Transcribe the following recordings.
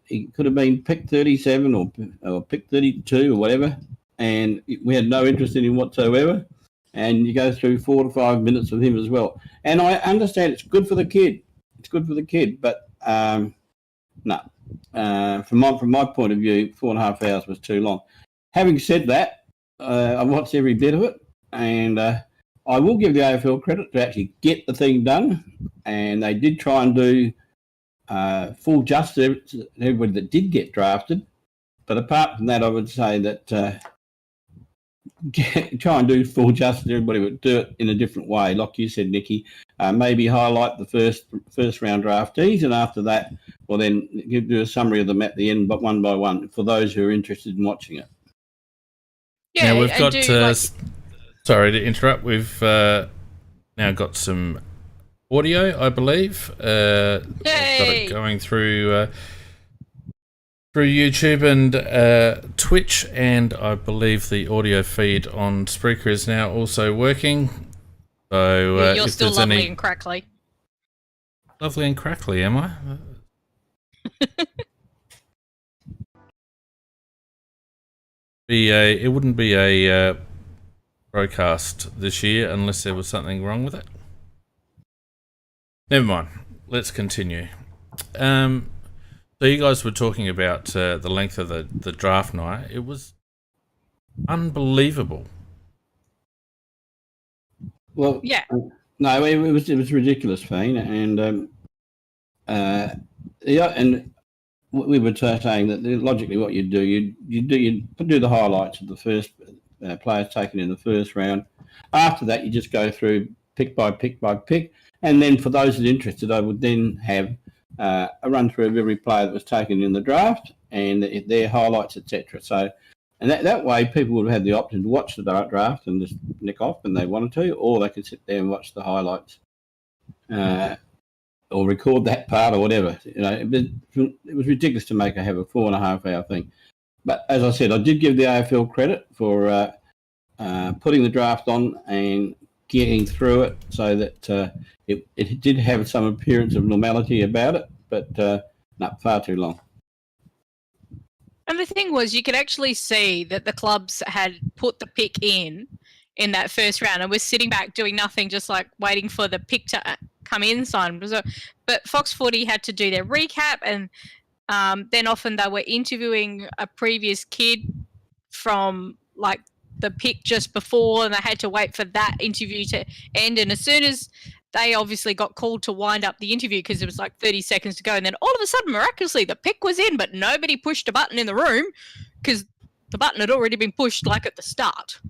he could have been pick 37 or pick 32 or whatever, and we had no interest in him whatsoever. And you go through 4 to 5 minutes with him as well. And I understand it's good for the kid. It's good for the kid, but no. From my point of view, 4.5 hours was too long. Having said that, I watched every bit of it, and I will give the AFL credit to actually get the thing done. And they did try and do full justice to everybody that did get drafted. But apart from that, I would say that try and do full justice to everybody, but do it in a different way. Like you said, Nikki, maybe highlight the first round draftees, and after that, well, then do a summary of them at the end, but one by one, for those who are interested in watching it. Yeah, now we've got. Sorry to interrupt. We've now got some audio, I believe. I've got it going through YouTube and Twitch, and I believe the audio feed on Spreaker is now also working. So you're still lovely and crackly. Lovely and crackly, am I? It wouldn't be a CrowCast this year unless there was something wrong with it. Never mind. Let's continue. So you guys were talking about the length of the draft night. It was unbelievable. Well, yeah. No, it was ridiculous, Fane, and and we were saying that logically what you do the highlights of the first players taken in the first round. After that, you just go through pick by pick by pick, and then for those that are interested, I would then have a run through of every player that was taken in the draft and their highlights, etc. So, and that way, people would have had the option to watch the draft and just nick off when they wanted to, or they could sit there and watch the highlights, or record that part or whatever. You know, it was ridiculous to have a 4.5 hour thing. But as I said, I did give the AFL credit for putting the draft on and getting through it so that it did have some appearance of normality about it, but not far too long. And the thing was, you could actually see that the clubs had put the pick in that first round and was sitting back doing nothing, just like waiting for the pick to come in. But Fox Footy had to do their recap, and then often they were interviewing a previous kid from like the pick just before, and they had to wait for that interview to end. And as soon as they obviously got called to wind up the interview because it was like 30 seconds to go, and then all of a sudden, miraculously, the pick was in, but nobody pushed a button in the room because the button had already been pushed like at the start.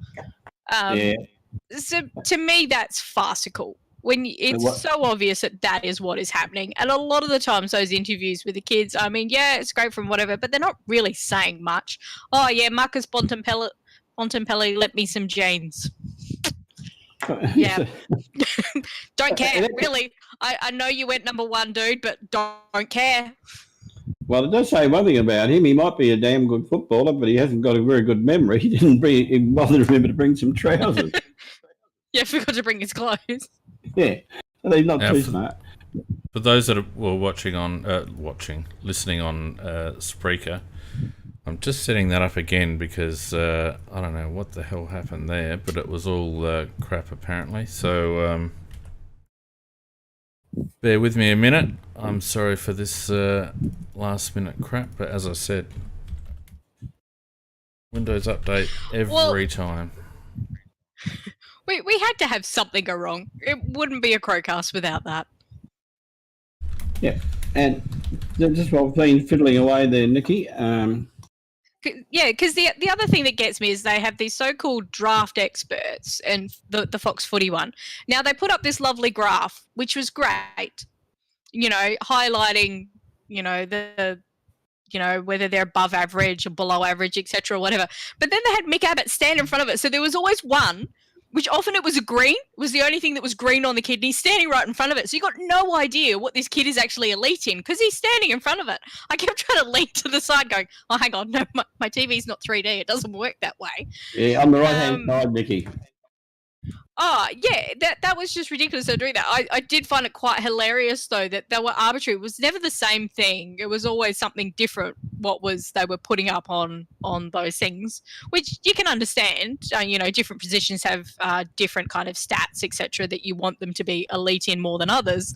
So to me, that's farcical. When it's so obvious that is what is happening. And a lot of the times those interviews with the kids, I mean, yeah, it's great from whatever, but they're not really saying much. Oh, yeah, Marcus Bontempelli let me some jeans. Yeah. Don't care, really. I know you went number one, dude, but don't care. Well, it does say one thing about him. He might be a damn good footballer, but he hasn't got a very good memory. He didn't bother to remember to bring some trousers. Yeah, forgot to bring his clothes. Yeah, so he's not too smart. For those that were listening on Spreaker, I'm just setting that up again because I don't know what the hell happened there, but it was all crap apparently. So bear with me a minute. I'm sorry for this last minute crap, but as I said, Windows update every time. We had to have something go wrong. It wouldn't be a CrowCast without that. Yeah, and just while playing fiddling away there, Nikki. Yeah, because the other thing that gets me is they have these so-called draft experts and the Fox Footy one. Now, they put up this lovely graph, which was great, highlighting, whether they're above average or below average, etc., or whatever. But then they had Mick Abbott stand in front of it. So there was always one, which often it was a green, was the only thing that was green on the kid, and he's standing right in front of it. So you got no idea what this kid is actually elite in because he's standing in front of it. I kept trying to lean to the side going, oh, hang on, no, my TV's not 3D. It doesn't work that way. Yeah, on the right-hand side, Nikki. Oh, yeah, that was just ridiculous. So doing that, I did find it quite hilarious, though, that they were arbitrary. It was never the same thing. It was always something different, they were putting up on those things, which you can understand. Different positions have different kind of stats, etc., that you want them to be elite in more than others.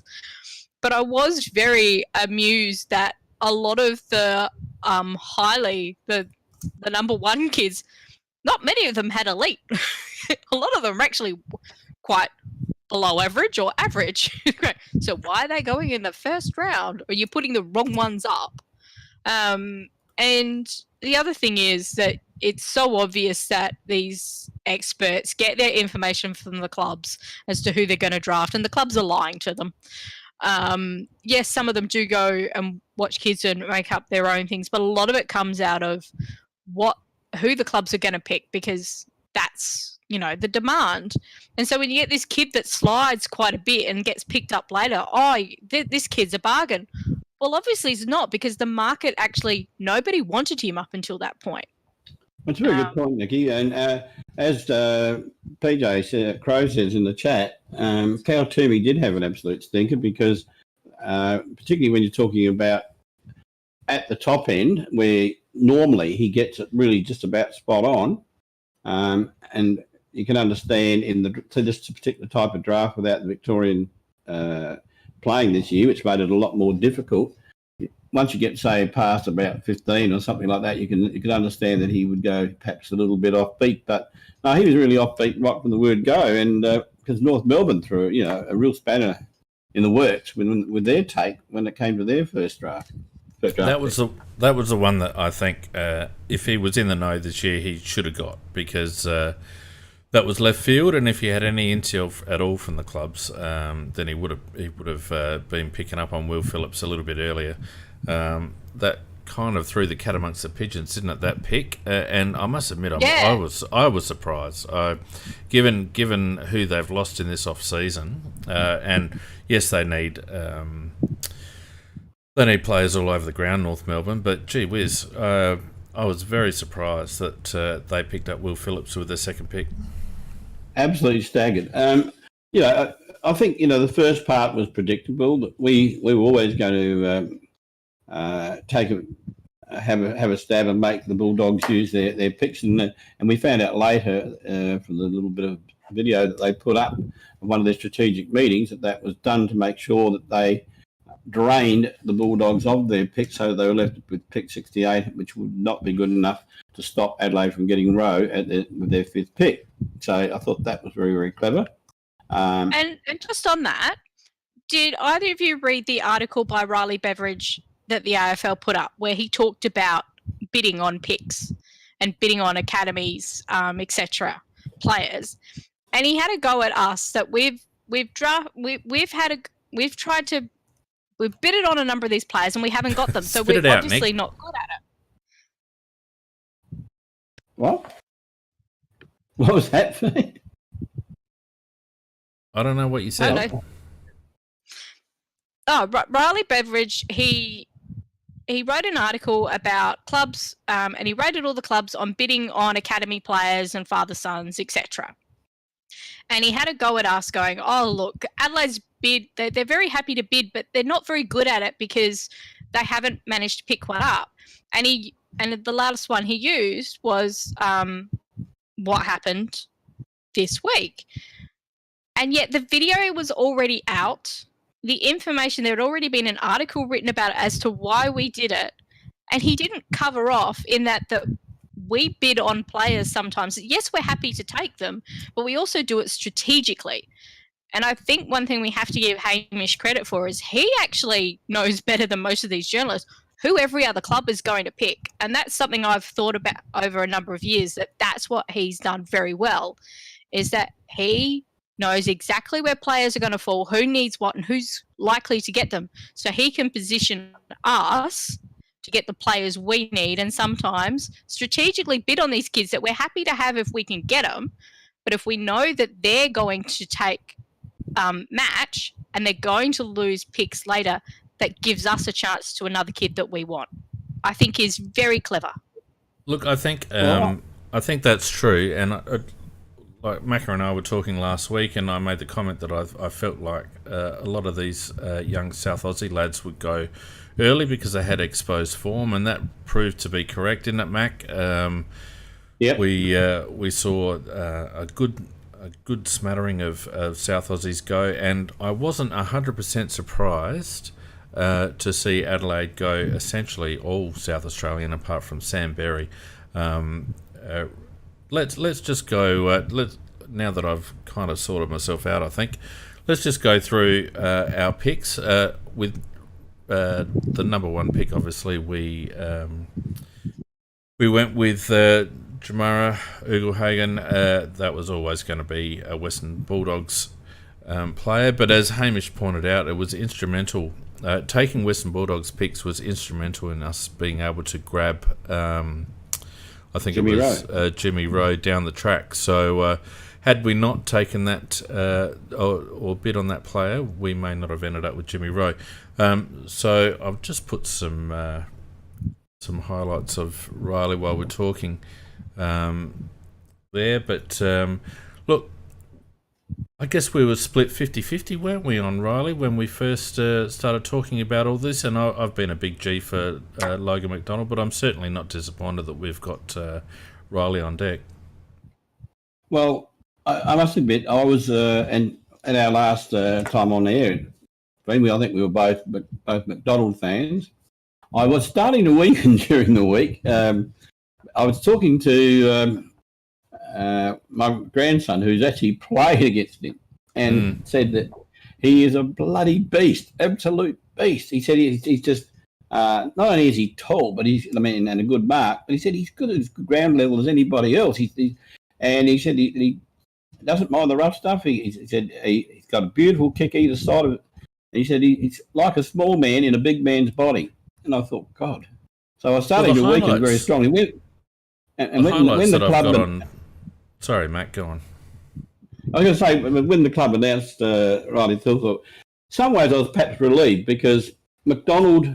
But I was very amused that a lot of the the number one kids, not many of them had elite. A lot of them are actually quite below average or average. So why are they going in the first round? Or you're putting the wrong ones up? And the other thing is that it's so obvious that these experts get their information from the clubs as to who they're going to draft, and the clubs are lying to them. Yes, some of them do go and watch kids and make up their own things, but a lot of it comes out of who the clubs are going to pick, because that's the demand. And so when you get this kid that slides quite a bit and gets picked up later, this kid's a bargain. Well, obviously he's not, because the market actually, nobody wanted him up until that point. That's a very good point, Nikki. And as PJ Crow says in the chat, Cal Toomey did have an absolute stinker, because particularly when you're talking about at the top end, where normally he gets it really just about spot on, and you can understand to this particular type of draft without the Victorian playing this year, which made it a lot more difficult. Once you get, say, past about 15 or something like that, you can understand that he would go perhaps a little bit offbeat. But no, he was really offbeat right from the word go, and because North Melbourne threw a real spanner in the works with their take when it came to their first draft. That was the one that I think if he was in the know this year, he should have got, because that was left field, and if he had any intel at all from the clubs, then he would have been picking up on Will Phillips a little bit earlier. That kind of threw the cat amongst the pigeons, didn't it? That pick, and I must admit, I was surprised. Given who they've lost in this off season, and yes, they need players all over the ground, North Melbourne, but gee whiz, I was very surprised that they picked up Will Phillips with their second pick. Absolutely staggered. I think the first part was predictable. That we were always going to have a stab and make the Bulldogs use their picks, and we found out later from the little bit of video that they put up of one of their strategic meetings that was done to make sure that they drained the Bulldogs of their pick, so they were left with pick 68, which would not be good enough to stop Adelaide from getting Rowe with their fifth pick. So I thought that was very, very clever. And just on that, did either of you read the article by Riley Beveridge that the AFL put up, where he talked about bidding on picks and bidding on academies, etc., players? And he had a go at us that we've bidded on a number of these players and we haven't got them, so we're obviously not good at it. What? What was that for? I don't know what you said. Riley Beveridge, he wrote an article about clubs, and he rated all the clubs on bidding on academy players and father-sons, etc. And he had a go at us going, oh, look, Adelaide's bid, they're very happy to bid, but they're not very good at it because they haven't managed to pick one up. And the last one he used was what happened this week. And yet the video was already out. The information, there had already been an article written about it as to why we did it. And he didn't cover off in that we bid on players sometimes. Yes, we're happy to take them, but we also do it strategically. And I think one thing we have to give Hamish credit for is he actually knows better than most of these journalists who every other club is going to pick. And that's something I've thought about over a number of years, that's what he's done very well, is that he knows exactly where players are going to fall, who needs what, and who's likely to get them. So he can position us to get the players we need, and sometimes strategically bid on these kids that we're happy to have if we can get them. But if we know that they're going to take match and they're going to lose picks later, that gives us a chance to another kid that we want, I think is very clever. Look, I think that's true, and like Macca and I were talking last week, and I made the comment that I felt like a lot of these young South Aussie lads would go early because they had exposed form, and that proved to be correct, didn't it, Mac? Yep. We saw a good smattering of South Aussies go, and I wasn't 100% surprised to see Adelaide go essentially all South Australian apart from Sam Berry. Let's just go. Now that I've kind of sorted myself out, I think let's just go through our picks. With the number one pick, obviously we went with Jamara Ugelhagen. That was always going to be a Western Bulldogs player, but as Hamish pointed out, it was instrumental. Taking Western Bulldogs picks was instrumental in us being able to grab. I think Jimmy Rowe down the track. So had we not taken that or bid on that player, we may not have ended up with Jimmy Rowe. So I've just put some highlights of Riley while we're talking there. But look, I guess we were split 50-50, weren't we, on Riley when we first started talking about all this? And I've been a big G for Logan McDonald, but I'm certainly not disappointed that we've got Riley on deck. Well, I must admit, I was, and at our last time on air, I think we were both McDonald fans. I was starting to weaken during the week. I was talking to my grandson, who's actually played against him, and said that he is a bloody beast, absolute beast. He said he's just not only is he tall, but and a good mark, but he said he's good at ground level as anybody else. And he said he doesn't mind the rough stuff. He said he's got a beautiful kick either side of it. And he said he's like a small man in a big man's body. And I thought, God. So I started to weaken very strongly. When the club... Sorry, Matt, go on. I was going to say, when the club announced Riley Thilthorpe, some ways I was perhaps relieved because McDonald,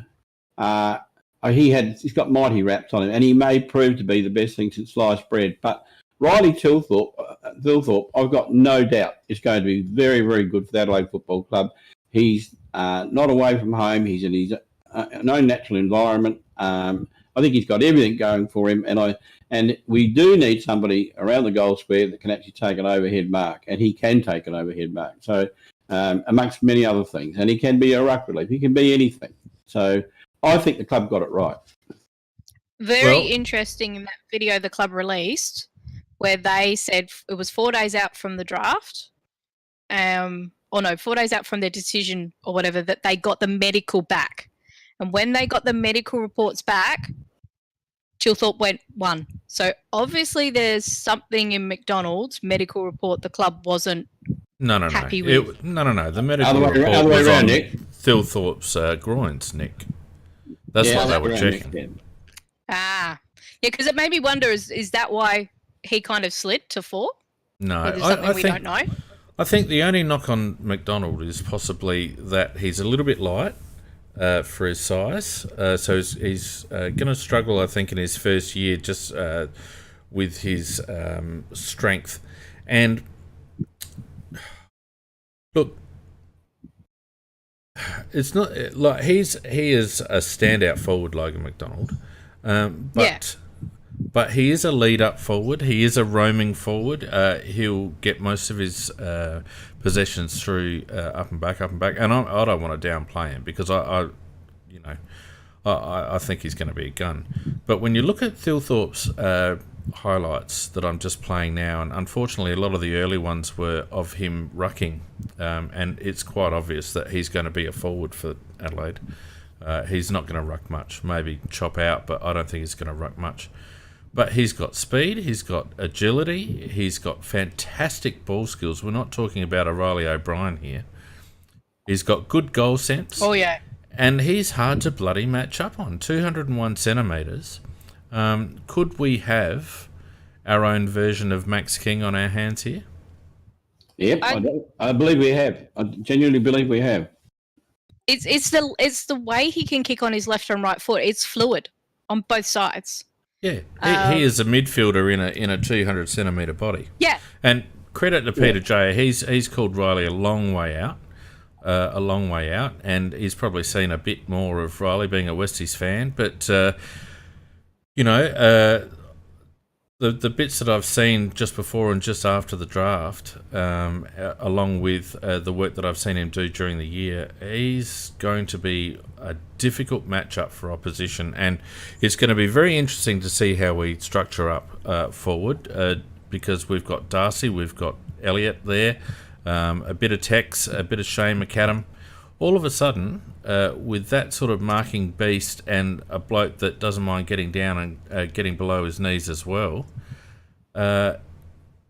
he's got mighty raps on him, and he may prove to be the best thing since sliced bread. But Riley Thilthorpe, I've got no doubt is going to be very, very good for the Adelaide Football Club. He's not away from home. He's in his own natural environment. I think he's got everything going for him, and we do need somebody around the goal square that can actually take an overhead mark, and he can take an overhead mark. So, amongst many other things, and he can be a ruck relief. He can be anything. So, I think the club got it right. Very interesting in that video the club released, where they said it was 4 days out from the draft, 4 days out from their decision or whatever, that they got the medical back. And when they got the medical reports back, Chilthorpe went 1. So obviously there's something in McDonald's medical report the club wasn't happy with. No. The medical report was on Thilthorpe's groins, Nick. That's what they were checking. Yeah, because it made me wonder, is that why he kind of slid to 4? No, I think we don't know. I think the only knock on McDonald is possibly that he's a little bit light for his size. So he's going to struggle, I think, in his first year just with his strength. And look, it's not like he is a standout forward, Logan McDonald. But he is a lead-up forward. He is a roaming forward. He'll get most of his possessions through up and back. And I don't want to downplay him because I think he's going to be a gun. But when you look at Thilthorpe's highlights that I'm just playing now, and unfortunately a lot of the early ones were of him rucking, and it's quite obvious that he's going to be a forward for Adelaide. He's not going to ruck much. Maybe chop out, but I don't think he's going to ruck much. But he's got speed, he's got agility, he's got fantastic ball skills. We're not talking about a Riley O'Brien here. He's got good goal sense. Oh, yeah. And he's hard to bloody match up on. 201 centimetres. Could we have our own version of Max King on our hands here? Yep, I believe we have. I genuinely believe we have. It's the way he can kick on his left and right foot. It's fluid on both sides. Yeah, he is a midfielder in a 200 centimetre body. Yeah, and credit to Peter J. He's called Riley a long way out, and he's probably seen a bit more of Riley being a Westies fan. But the bits that I've seen just before and just after the draft, along with the work that I've seen him do during the year, he's going to be a difficult matchup for opposition, and it's going to be very interesting to see how we structure up forward, because we've got Darcy, we've got Elliott there, a bit of Tex, a bit of Shane McAdam. All of a sudden, with that sort of marking beast and a bloke that doesn't mind getting down and getting below his knees as well,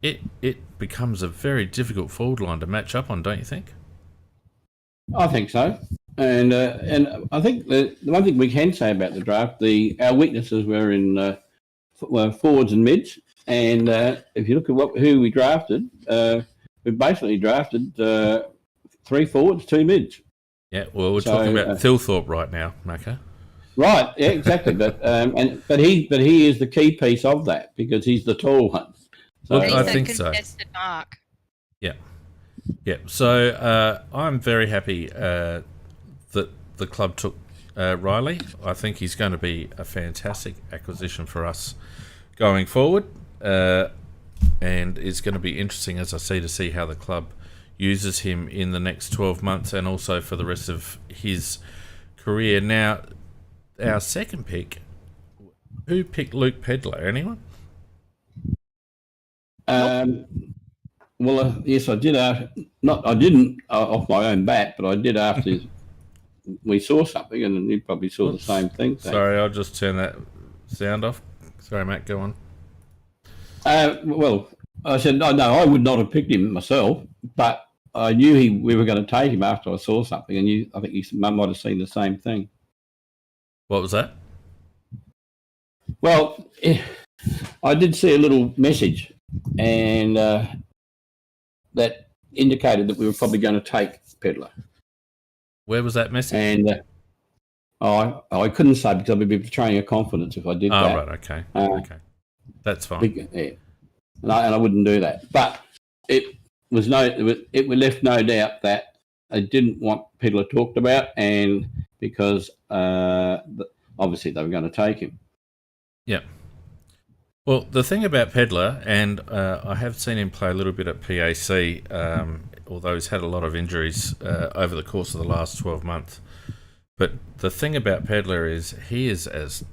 it becomes a very difficult forward line to match up on, don't you think? I think so. And I think the one thing we can say about the draft, our weaknesses were in forwards and mids. And if you look at who we drafted, we basically drafted 3 forwards, 2 mids. Yeah, well, we're talking about Thilthorpe right now, Macca. Right, yeah, exactly. But he is the key piece of that, because he's the tall one. So, look, I think so. Mark. Yeah. So I'm very happy that the club took Riley. I think he's going to be a fantastic acquisition for us going forward, and it's going to be interesting, as I see, to see how the club uses him in the next 12 months and also for the rest of his career. Now, our second pick, who picked Luke Pedler? Anyone? Well, yes, I did. I didn't off my own bat, but I did after we saw something, and you probably saw the same thing. So. Sorry, I'll just turn that sound off. Sorry, Matt, go on. Well, I said, no, I would not have picked him myself, but I knew we were going to take him after I saw something, and I think you might have seen the same thing. What was that? Well, I did see a little message, and that indicated that we were probably going to take Pedler. Where was that message? And I couldn't say, because I'd be betraying a confidence if I did that. Oh, right, okay. Okay. That's fine. Yeah. And I wouldn't do that. But it was left no doubt that they didn't want Pedler talked about, and because obviously they were going to take him. Yeah. Well, the thing about Pedler, and I have seen him play a little bit at PAC, although he's had a lot of injuries over the course of the last 12 months. But the thing about Pedler is he is as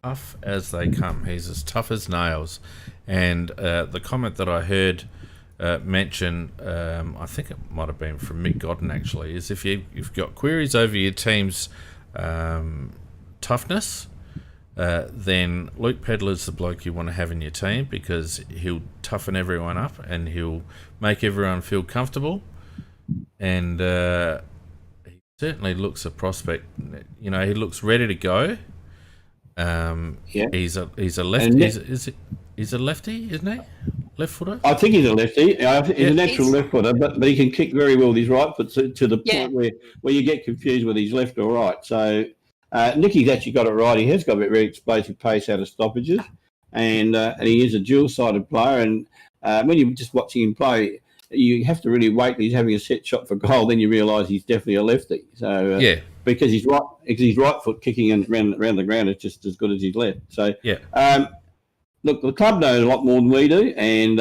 tough as they come. He's as tough as nails. And the comment that I heard mention, I think it might have been from Mick Godden actually, is if you've got queries over your team's toughness, then Luke Pedler's the bloke you want to have in your team, because he'll toughen everyone up and he'll make everyone feel comfortable. And he certainly looks a prospect. You know, he looks ready to go. He's a lefty. He's a lefty, isn't he? Left footer. I think he's a lefty. He's a natural left footer, but he can kick very well with his right foot to the point where you get confused whether he's left or right. So Nicky's actually got it right. He has got a very explosive pace out of stoppages, and he is a dual-sided player. And when you're just watching him play, you have to really wait till he's having a set shot for goal. Then you realise he's definitely a lefty. So because his right foot kicking around the ground is just as good as his left. So look, the club knows a lot more than we do, and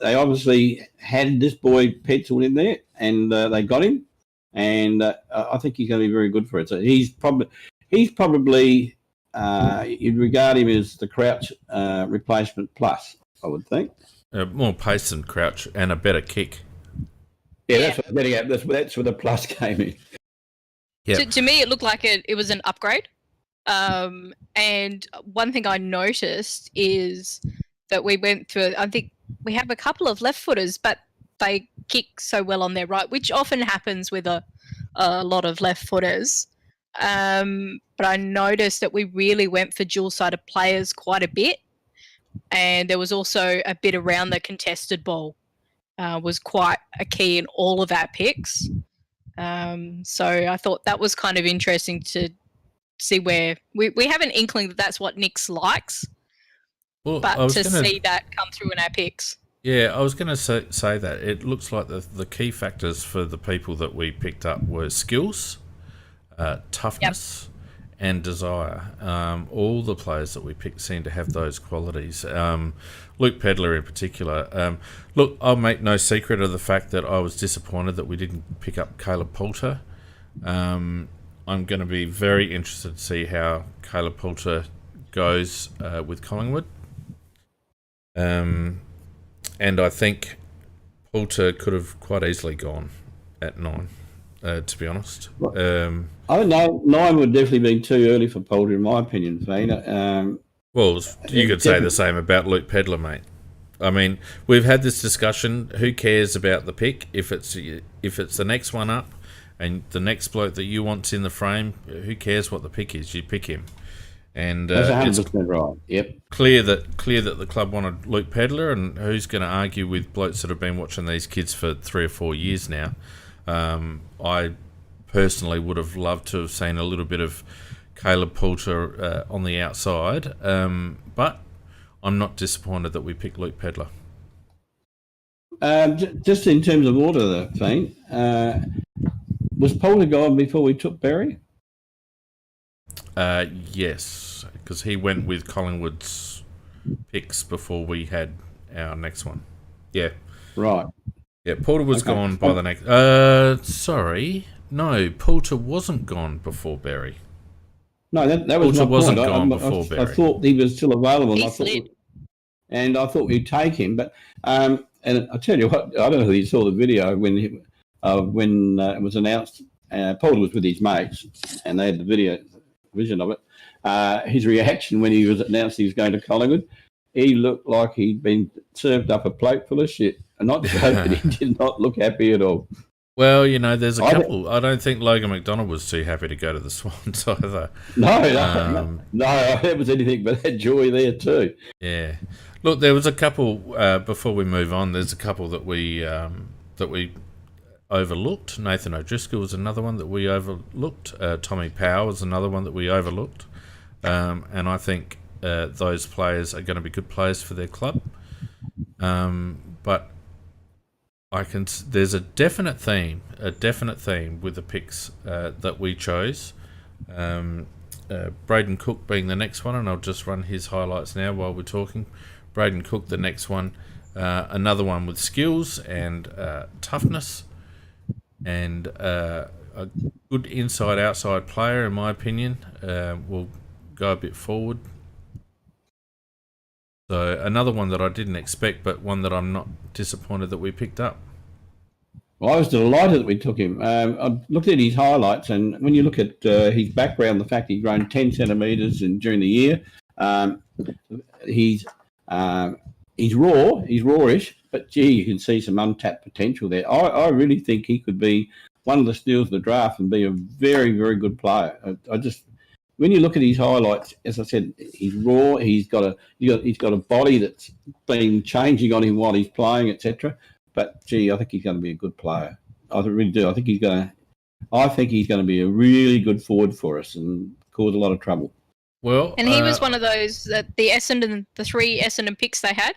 they obviously had this boy penciled in there, and they got him, and I think he's going to be very good for it. So he's probably you'd regard him as the Crouch replacement plus, I would think. More pace than Crouch and a better kick. Yeah, that's what I'm getting at. That's where the plus came in. Yeah. To me, it looked like it was an upgrade. And one thing I noticed is that we went through, I think we have a couple of left footers, but they kick so well on their right, which often happens with a lot of left footers. But I noticed that we really went for dual-sided players quite a bit. And there was also a bit around the contested ball was quite a key in all of our picks. So I thought that was kind of interesting to see where we have an inkling that that's what Nick's likes, but see that come through in our picks. Yeah, I was going to say that. It looks like the key factors for the people that we picked up were skills, toughness, and desire. All the players that we picked seem to have those qualities. Luke Pedler in particular. Look, I'll make no secret of the fact that I was disappointed that we didn't pick up Caleb Poulter. I'm going to be very interested to see how Caleb Poulter goes with Collingwood. And I think Poulter could have quite easily gone at 9, to be honest. I don't know. 9 would definitely been too early for Poulter, in my opinion, Fina. Well, you could say the same about Luke Pedler, mate. I mean, we've had this discussion. Who cares about the pick? If it's the next one up and the next bloke that you want's in the frame, who cares what the pick is? You pick him. And that's 100% right. Yep. Clear that the club wanted Luke Pedler, and who's going to argue with blokes that have been watching these kids for 3 or 4 years now? I personally would have loved to have seen a little bit of Caleb Poulter on the outside, but I'm not disappointed that we picked Luke Pedler. Just in terms of order, though, Fane, was Poulter gone before we took Berry? Yes, because he went with Collingwood's picks before we had our next one. Yeah. Right. Yeah, Poulter was gone by the next... sorry. No, Poulter wasn't gone before Berry. No, that was Poulter my wasn't point. gone before Berry. I thought he was still available. And I thought we'd take him. But and I tell you what, I don't know if you saw the video when it was announced. Poulter was with his mates, and they had the video vision of it. His reaction when he was announced he was going to Collingwood, he looked like he'd been served up a plate full of shit. And not joking, he did not look happy at all. Well, there's a couple. I don't think Logan McDonald was too happy to go to the Swans either. No, there was anything but that joy there too. Yeah. Look, there was a couple, before we move on, there's a couple that we overlooked. Nathan O'Driscoll was another one that we overlooked. Tommy Powell was another one that we overlooked. And I think those players are going to be good players for their club. But there's a definite theme with the picks that we chose. Braden Cook being the next one, and I'll just run his highlights now while we're talking. Braden Cook, the next one, another one with skills and toughness, and a good inside-outside player, in my opinion. Will go a bit forward. So another one that I didn't expect, but one that I'm not disappointed that we picked up. Well, I was delighted that we took him. I looked at his highlights, and when you look at his background, the fact he's grown 10 centimetres during the year, he's rawish, but gee, you can see some untapped potential there. I really think he could be one of the steals of the draft and be a very, very good player. When you look at his highlights, as I said, he's raw. He's got a body that's been changing on him while he's playing, etc. But gee, I think he's going to be a good player. I really do. I think he's going to be a really good forward for us and cause a lot of trouble. Well, and he was one of those that the three Essendon picks they had,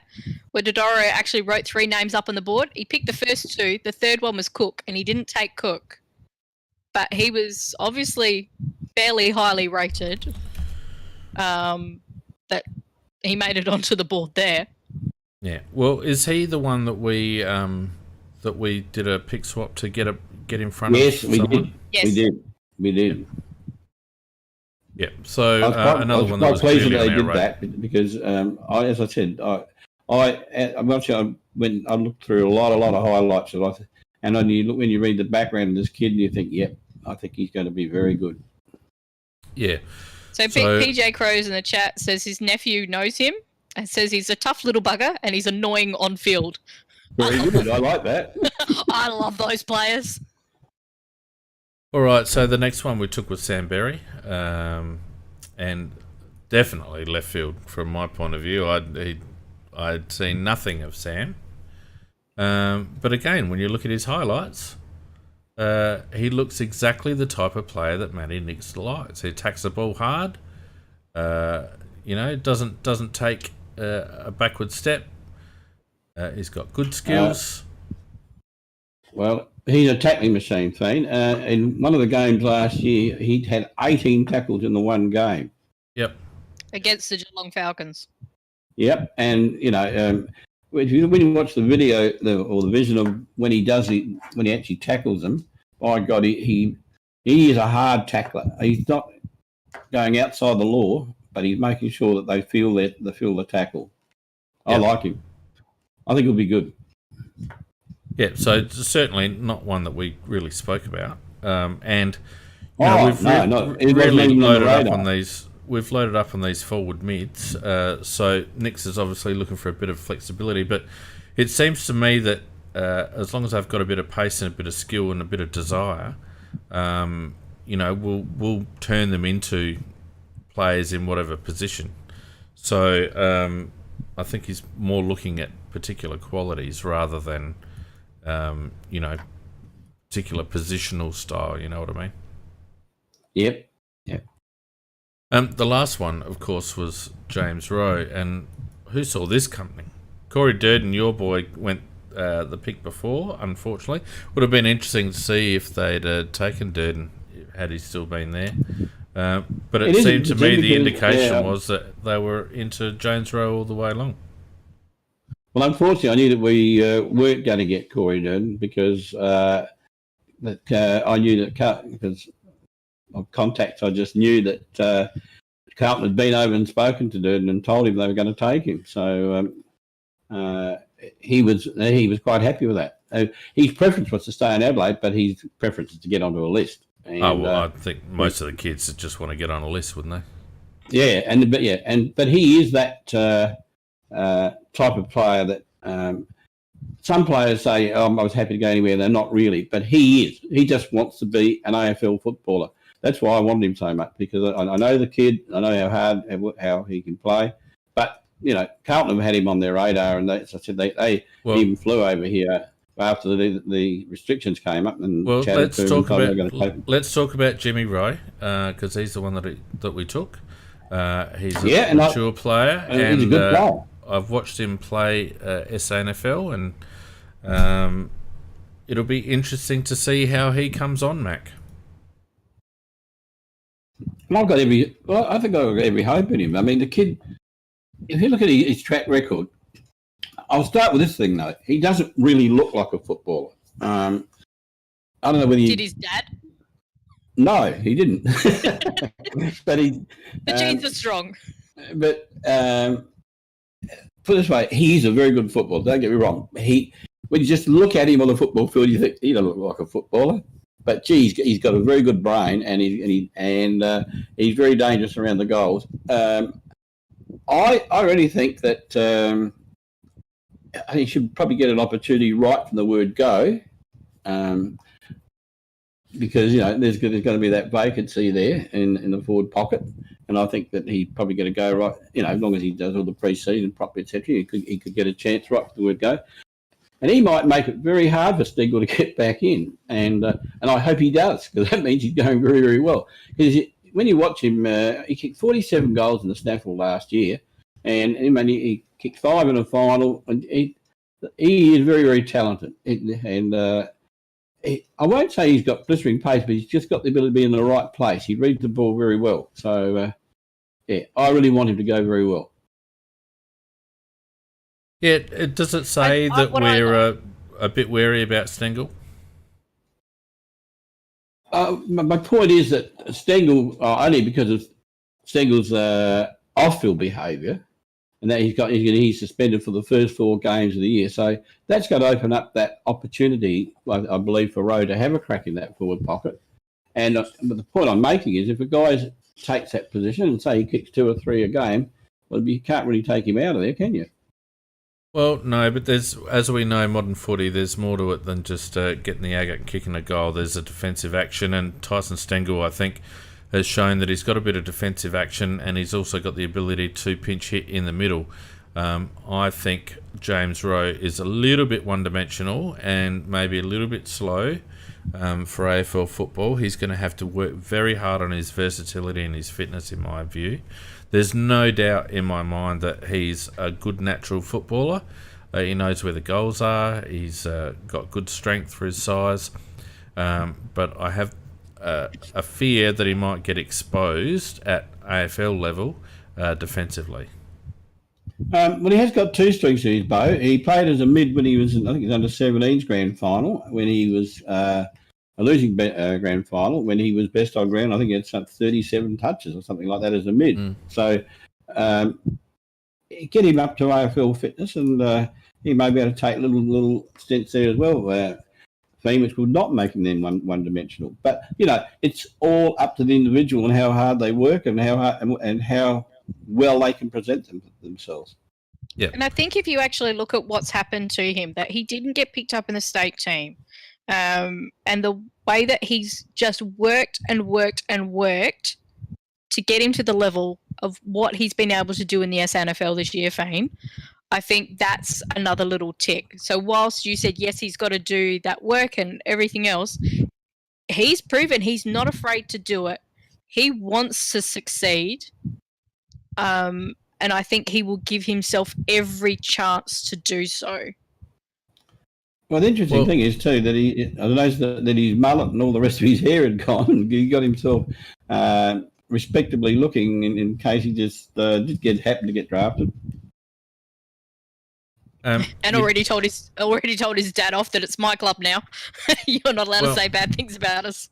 where Dodoro actually wrote 3 names up on the board. He picked the first 2. The third one was Cook, and he didn't take Cook, but he was obviously fairly highly rated. That he made it onto the board there. Yeah. Well, is he the one that we did a pick swap to get in front of someone? Yes, we did. Yeah. So another one that was pleased clearly that they did that because, as I said, I'm not sure. When I looked through a lot of highlights, and when you read the background of this kid, and you think, yep, I think he's going to be very good. Yeah. So PJ Crows in the chat says his nephew knows him and says he's a tough little bugger and he's annoying on field. Very good. I like that. I love those players. All right. So the next one we took was Sam Berry, and definitely left field from my point of view. I'd seen nothing of Sam, but again, when you look at his highlights. He looks exactly the type of player that Matty Nicks likes. He attacks the ball hard. Doesn't take a backward step. He's got good skills. Well, he's a tackling machine, Fiend. In one of the games last year, he'd had 18 tackles in the one game. Yep. Against the Geelong Falcons. Yep, and when you watch the video or the vision of when he actually tackles them, by God, he is a hard tackler. He's not going outside the law, but he's making sure that they feel the tackle. I like him. I think he'll be good. Yeah, so it's certainly not one that we really spoke about. And we've really loaded up on these. We've loaded up on these forward mids. So Nick's is obviously looking for a bit of flexibility, but it seems to me that as long as they've got a bit of pace and a bit of skill and a bit of desire, we'll turn them into players in whatever position. So I think he's more looking at particular qualities rather than particular positional style, you know what I mean? Yep. The last one, of course, was James Rowe, and who saw this coming? Corey Durden, your boy, went the pick before, unfortunately. Would have been interesting to see if they'd taken Durden had he still been there. But it seemed to me the indication was that they were into James Rowe all the way along. Well, unfortunately, I knew that we weren't going to get Corey Durden because I knew that because of contacts, I just knew that Carlton had been over and spoken to Durden and told him they were going to take him. So he was quite happy with that. His preference was to stay in Adelaide, but his preference is to get onto a list. And, I think most of the kids just want to get on a list, wouldn't they? Yeah, but he is that type of player that some players say, I was happy to go anywhere. They're not really, but he is. He just wants to be an AFL footballer. That's why I wanted him so much, because I know the kid, I know how he can play. But, Carlton have had him on their radar, and as I said, they even flew over here after the restrictions came up and chatted to him. Let's talk about Jimmy Rowe, because he's the one that we took. He's a mature player, and he's a good player. I've watched him play SANFL, and it'll be interesting to see how he comes on, Mac. I think I've got every hope in him. I mean, the kid, if you look at his track record, I'll start with this thing, though. He doesn't really look like a footballer. I don't know whether Did his dad? No, he didn't. But the genes are strong. But put it this way, he's a very good footballer. Don't get me wrong. When you just look at him on the football field, you think he doesn't look like a footballer. But geez, he's got a very good brain, and he's very dangerous around the goals. I really think that he should probably get an opportunity right from the word go, because there's going to be that vacancy there in the forward pocket, and I think that he's probably going to go right. As long as he does all the pre-season properly, etc., he could get a chance right from the word go. And he might make it very hard for Stengel to get back in, and I hope he does, because that means he's going very, very well. Because when you watch him, he kicked 47 goals in the snaffle last year, and he kicked 5 in the final, and he is very, very talented. I won't say he's got blistering pace, but he's just got the ability to be in the right place. He reads the ball very well. So, I really want him to go very well. Yeah, does it say that we're a bit wary about Stengel? My point is that Stengel, only because of Stengel's off-field behaviour, and that he's suspended for the first 4 games of the year. So that's going to open up that opportunity, I believe, for Rowe to have a crack in that forward pocket. And but the point I'm making is, if a guy takes that position and say he kicks 2 or 3 a game, well, you can't really take him out of there, can you? Well, no, but as we know, modern footy, there's more to it than just getting the agate and kicking a goal. There's a defensive action, and Tyson Stengel, I think, has shown that he's got a bit of defensive action, and he's also got the ability to pinch hit in the middle. I think James Rowe is a little bit one-dimensional and maybe a little bit slow for AFL football. He's going to have to work very hard on his versatility and his fitness, in my view. There's no doubt in my mind that he's a good natural footballer. He knows where the goals are. He's got good strength for his size. But I have a fear that he might get exposed at AFL level defensively. Well, he has got two strings to his bow. He played as a mid when he was, I think he was under 17's grand final, when he was a losing grand final, when he was best on ground. I think he had some 37 touches or something like that as a mid. So get him up to AFL fitness, and he may be able to take little stints there as well. Which will not make them one-dimensional. But, it's all up to the individual and how hard they work and how well they can present themselves. Yeah. And I think if you actually look at what's happened to him, that he didn't get picked up in the state team, and the way that he's just worked and worked and worked to get him to the level of what he's been able to do in the SNFL this year, Fane, I think that's another little tick. So whilst you said, yes, he's got to do that work and everything else, he's proven he's not afraid to do it. He wants to succeed. And I think he will give himself every chance to do so. Well, the interesting thing is, too, that I noticed that his mullet and all the rest of his hair had gone. He got himself respectably looking in case he just happened to get drafted. And already told his dad off that it's my club now. You're not allowed to say bad things about us.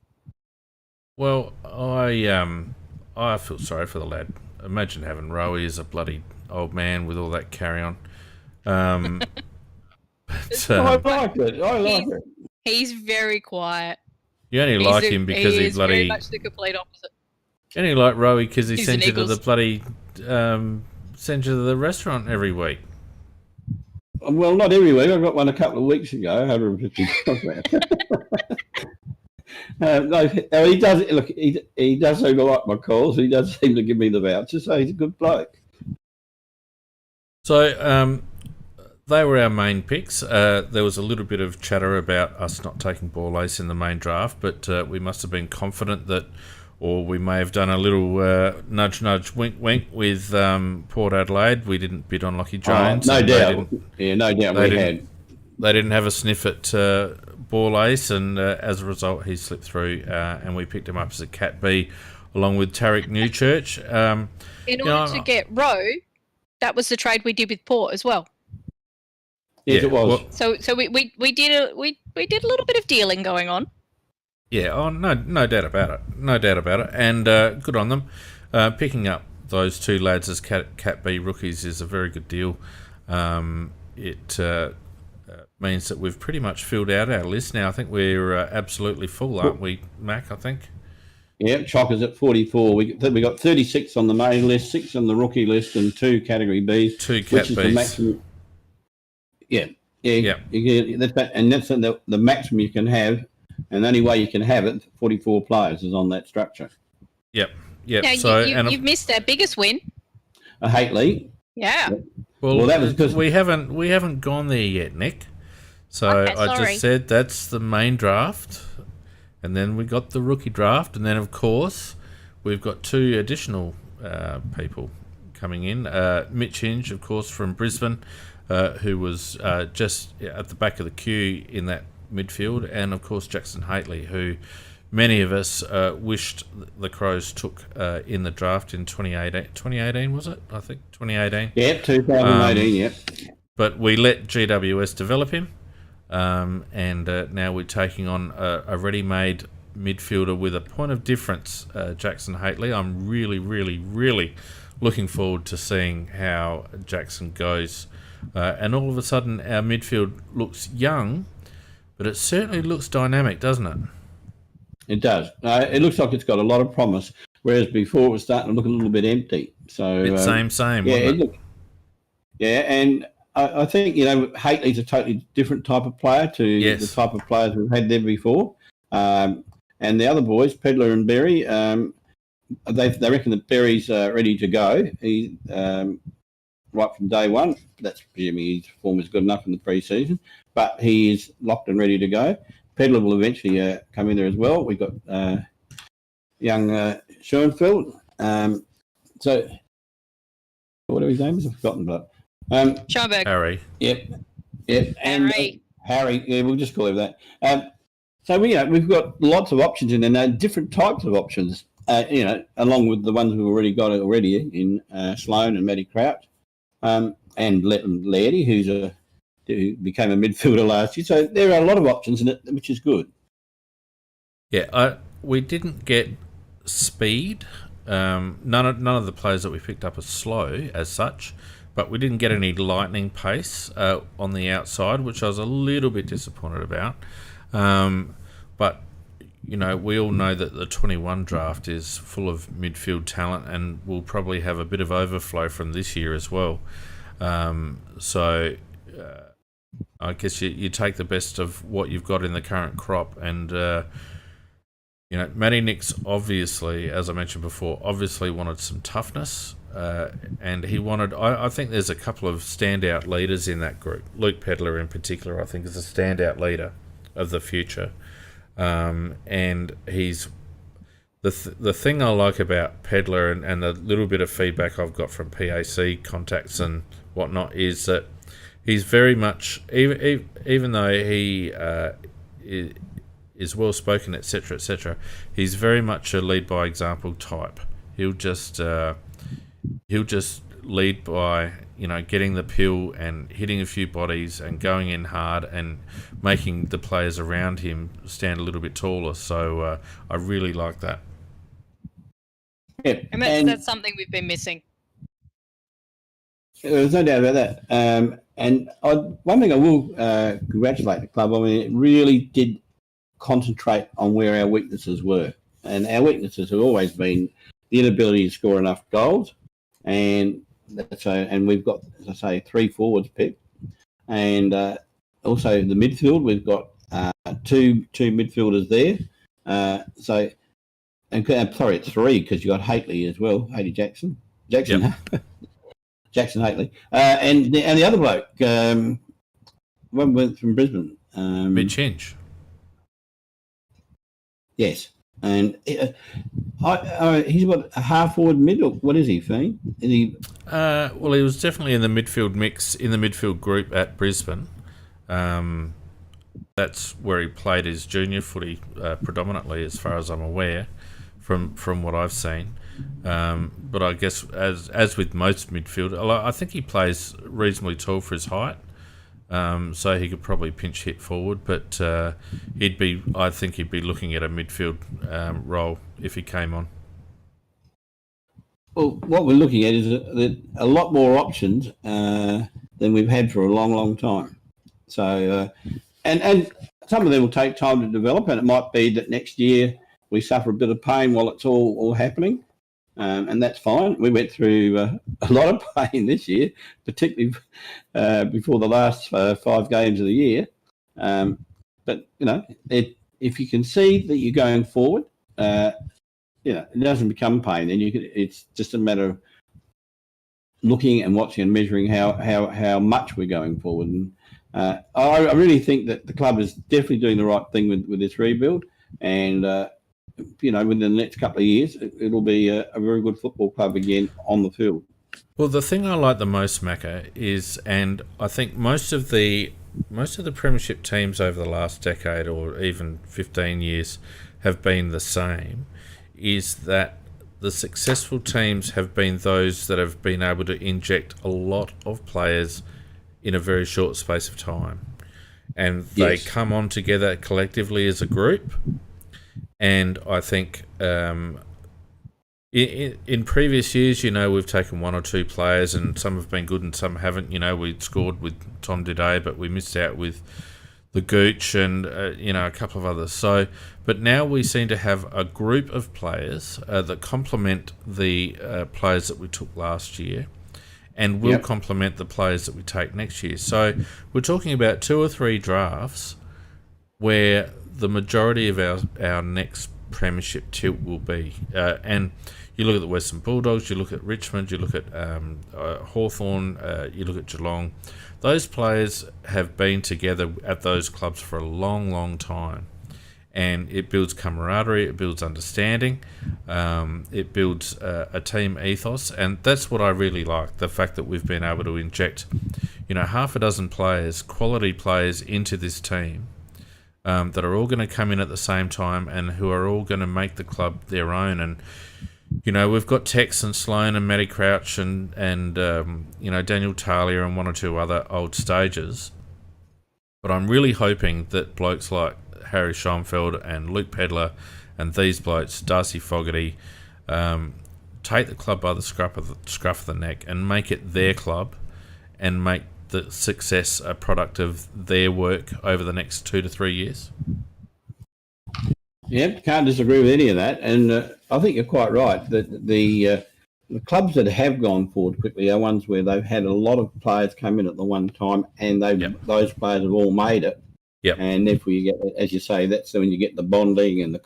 Well, I feel sorry for the lad. Imagine having Rowie as a bloody old man with all that carry on. I like it. He's very quiet. You only like him because he bloody. Very much the complete opposite. You only like Rowie because he He's sends an you to the Eagles. bloody sends you to the restaurant every week. Well, not every week. I got one a couple of weeks ago, $150. No, he does. Look, he does seem to like my calls. He does seem to give me the voucher, so he's a good bloke. So they were our main picks. There was a little bit of chatter about us not taking Ball Ace in the main draft, but we must have been confident that, or we may have done a little nudge, nudge, wink, wink with Port Adelaide. We didn't bid on Lockie Jones. No doubt. No doubt we had. They didn't have a sniff at Ball Ace, and as a result, he slipped through, and we picked him up as a Cat B, along with Tarek Newchurch. In order to get Rowe, that was the trade we did with Port as well. Yes, it was. So we did a little bit of dealing going on. Yeah, no doubt about it. No doubt about it. And good on them. Picking up those two lads as Cat B rookies is a very good deal. It means that we've pretty much filled out our list now. I think we're absolutely full, aren't we, Mac, I think? Yeah, Chocker's at 44. We got 36 on the main list, 6 on the rookie list, and 2 category Bs. 2 Cat which is Bs. the maximum. Yeah. That's the maximum you can have, and the only way you can have it, 44 players, is on that structure. Yep. Now, So you've missed our biggest win. A Haitley. Yeah. Well, that was because we haven't gone there yet, Nick. So Okay, I sorry. just said that's the main draft, and then we got the rookie draft, and then of course we've got 2 additional people coming in. Mitch Hinge, of course, from Brisbane, who was just at the back of the queue in that midfield, and of course Jackson Haitley, who many of us wished the Crows took in the draft in 2018. 2018 was it? I think 2018. Yeah, 2018. Yep. But we let GWS develop him, and now we're taking on a ready-made midfielder with a point of difference, Jackson Haitley. I'm really, really, really looking forward to seeing how Jackson goes. And all of a sudden, our midfield looks young, but it certainly looks dynamic, doesn't it? It does. It looks like it's got a lot of promise, whereas before it was starting to look a little bit empty. So Same, yeah, wasn't it? And I think Haitley's a totally different type of player to the type of players we've had there before. And the other boys, Pedler and Berry, they reckon that Berry's ready to go. He right from day one. That's presuming his form is good enough in the pre-season, but he is locked and ready to go. Pedler will eventually come in there as well. We've got young Schoenfeld. So whatever his name is, I've forgotten. But Schoenberg. Harry. Yep. Yeah, and Harry. Yeah, we'll just call him that. So we've got lots of options in there, now, different types of options. Along with the ones we've already got in Sloan and Matty Crouch, and Lairdy, who became a midfielder last year. So there are a lot of options in it, which is good. Yeah, we didn't get speed. None of the players that we picked up are slow as such, but we didn't get any lightning pace on the outside, which I was a little bit disappointed about. But we all know that the 21 draft is full of midfield talent, and we'll probably have a bit of overflow from this year as well. So I guess you take the best of what you've got in the current crop, and Matty Nix, obviously, as I mentioned before, wanted some toughness, and he wanted. I think there's a couple of standout leaders in that group. Luke Pedler, in particular, I think is a standout leader of the future. And he's the thing I like about Pedler and the little bit of feedback I've got from PAC contacts and whatnot is that he's very much, even though he is well spoken, etc., he's very much a lead by example type. He'll just lead by getting the pill and hitting a few bodies and going in hard and making the players around him stand a little bit taller. So I really like that. Yeah, and that's something we've been missing. There's no doubt about that. And one thing I will congratulate the club. I mean, it really did concentrate on where our weaknesses were, and our weaknesses have always been the inability to score enough goals. And we've got, as I say, 3 forwards picked, and also the midfield. We've got two midfielders there. Sorry, it's 3 because you got Haitley as well, Jackson, yep. Jackson Haitley, and the other bloke, one went from Brisbane, Mitch Hinch. Yes. And he's what, a half forward mid, or what is he, Fiend? Is he? Well, he was definitely in the midfield mix, in the midfield group at Brisbane. That's where he played his junior footy predominantly, as far as I'm aware, from what I've seen. But I guess as with most midfield, I think he plays reasonably tall for his height. So he could probably pinch hit forward, but I think he'd be looking at a midfield role if he came on. Well, what we're looking at is a lot more options than we've had for a long, long time. So, and some of them will take time to develop, and it might be that next year we suffer a bit of pain while it's all happening. And that's fine. We went through a lot of pain this year, particularly before the last 5 games of the year. But if you can see that you're going forward, it doesn't become pain. Then it's just a matter of looking and watching and measuring how much we're going forward. And I really think that the club is definitely doing the right thing with this rebuild, and within the next couple of years, it'll be a very good football club again on the field. Well, the thing I like the most, Macca, is, and I think most of the premiership teams over the last decade or even 15 years have been the same, is that the successful teams have been those that have been able to inject a lot of players in a very short space of time. And they come on together collectively as a group. And I think in previous years, we've taken 1 or 2 players, and some have been good and some haven't. We scored with Tom Diday, but we missed out with the Gooch and a couple of others. So, but now we seem to have a group of players that complement the players that we took last year, and will complement the players that we take next year. So we're talking about 2 or 3 drafts where the majority of our next premiership tilt will be. And you look at the Western Bulldogs, you look at Richmond, you look at Hawthorn, you look at Geelong. Those players have been together at those clubs for a long, long time. and it builds camaraderie, it builds understanding, it builds a team ethos, and that's what I really like, the fact that we've been able to inject, half a dozen players, quality players into this team that are all going to come in at the same time and who are all going to make the club their own. And we've got Tex and Sloan and Matty Crouch and Daniel Talia and one or two other old stagers, but I'm really hoping that blokes like Harry Schoenfeld and Luke Pedler and these blokes, Darcy Fogarty, take the club by the scruff of the neck and make it their club and make the success a product of their work over the next 2 to 3 years. Yeah, can't disagree with any of that. And I think you're quite right that the clubs that have gone forward quickly are ones where they've had a lot of players come in at the one time and those players have all made it. Yep. And therefore you get, as you say, that's when you get the bonding and the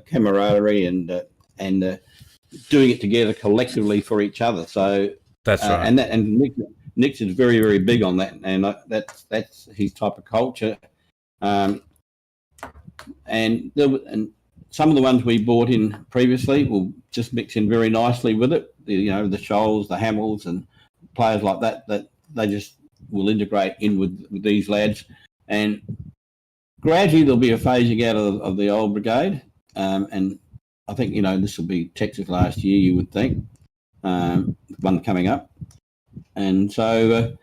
camaraderie and doing it together collectively for each other. So that's right. And Nick's is very, very big on that, and that's his type of culture. And some of the ones we bought in previously will just mix in very nicely with it. The Scholes, the Hamills, and players like that they just will integrate in with these lads. And gradually there'll be a phasing out of the old brigade. And I think, this will be Texas last year, you would think, one coming up. And so,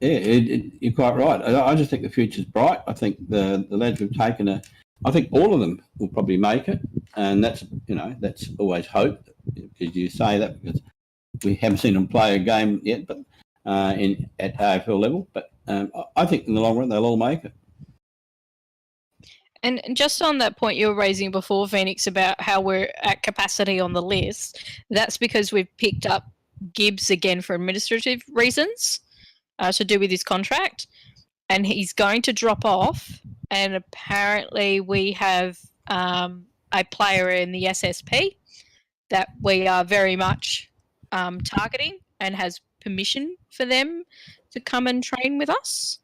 you're quite right. I just think the future's bright. I think the lads we've taken I think all of them will probably make it. And that's always hope, because you say that because we haven't seen them play a game yet, but at AFL level. But I think in the long run they'll all make it. And just on that point you were raising before, Phoenix, about how we're at capacity on the list, that's because we've picked up Gibbs again for administrative reasons to do with his contract, and he's going to drop off. And apparently we have a player in the SSP that we are very much targeting and has permission for them to come and train with us.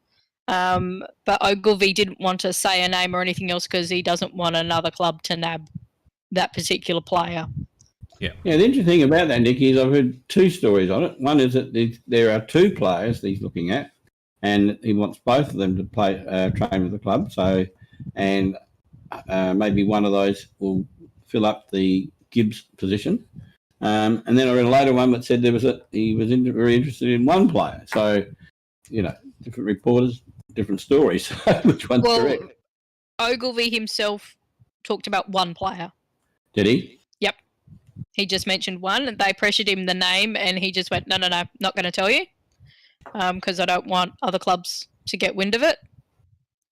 But Ogilvy didn't want to say a name or anything else because he doesn't want another club to nab that particular player. Yeah, the interesting thing about that, Nick, is I've heard two stories on it. One is that there are two players that he's looking at, and he wants both of them to play train with the club. So, and maybe one of those will fill up the Gibbs position. And then I read a later one that said he was very interested in one player. So, different reporters, different stories. Which one's correct? Ogilvy himself talked about one player. Did he? Yep. He just mentioned one, and they pressured him the name, and he just went, no, not going to tell you, because I don't want other clubs to get wind of it.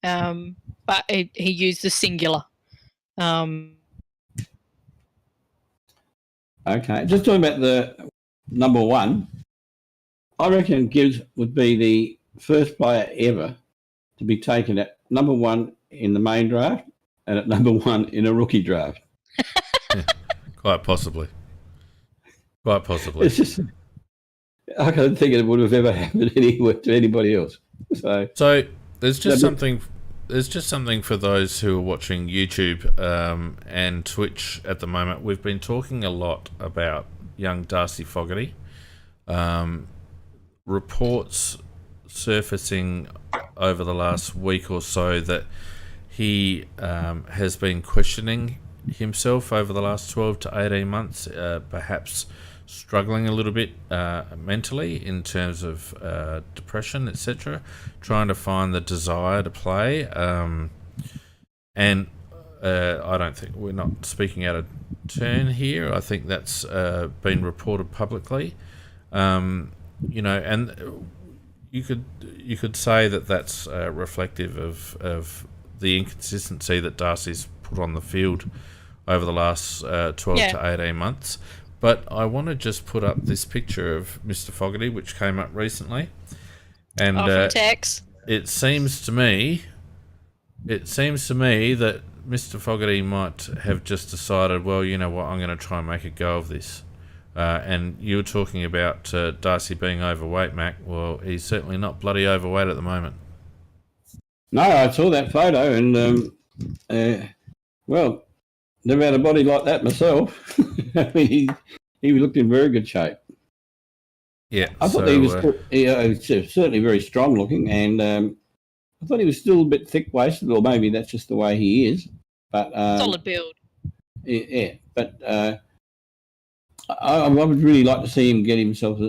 But he used the singular. Okay, just talking about the number one, I reckon Gibbs would be the first player ever to be taken at number one in the main draft and at number one in a rookie draft. Yeah, quite possibly. It's just, I don't think it would have ever happened anywhere to anybody else. So there's just something for those who are watching YouTube and Twitch at the moment. We've been talking a lot about young Darcy Fogarty. Reports surfacing over the last week or so that he has been questioning himself over the last 12 to 18 months, perhaps struggling a little bit mentally in terms of depression, etc., trying to find the desire to play. And I don't think we're not speaking out of turn here. I think that's been reported publicly. And you could say that that's reflective of the inconsistency that Darcy's put on the field over the last 12 to 18 months. But I want to just put up this picture of Mr. Fogarty, which came up recently, and it seems to me that Mr. Fogarty might have just decided, well, you know what, I'm going to try and make a go of this. And you were talking about Darcy being overweight, Mac. Well, he's certainly not bloody overweight at the moment. No, I saw that photo, and Well, never had a body like that myself. I mean, he looked in very good shape. Yeah, I thought he was certainly very strong looking, and I thought he was still a bit thick-waisted, or maybe that's just the way he is. But solid build. Yeah, but I would really like to see him get himself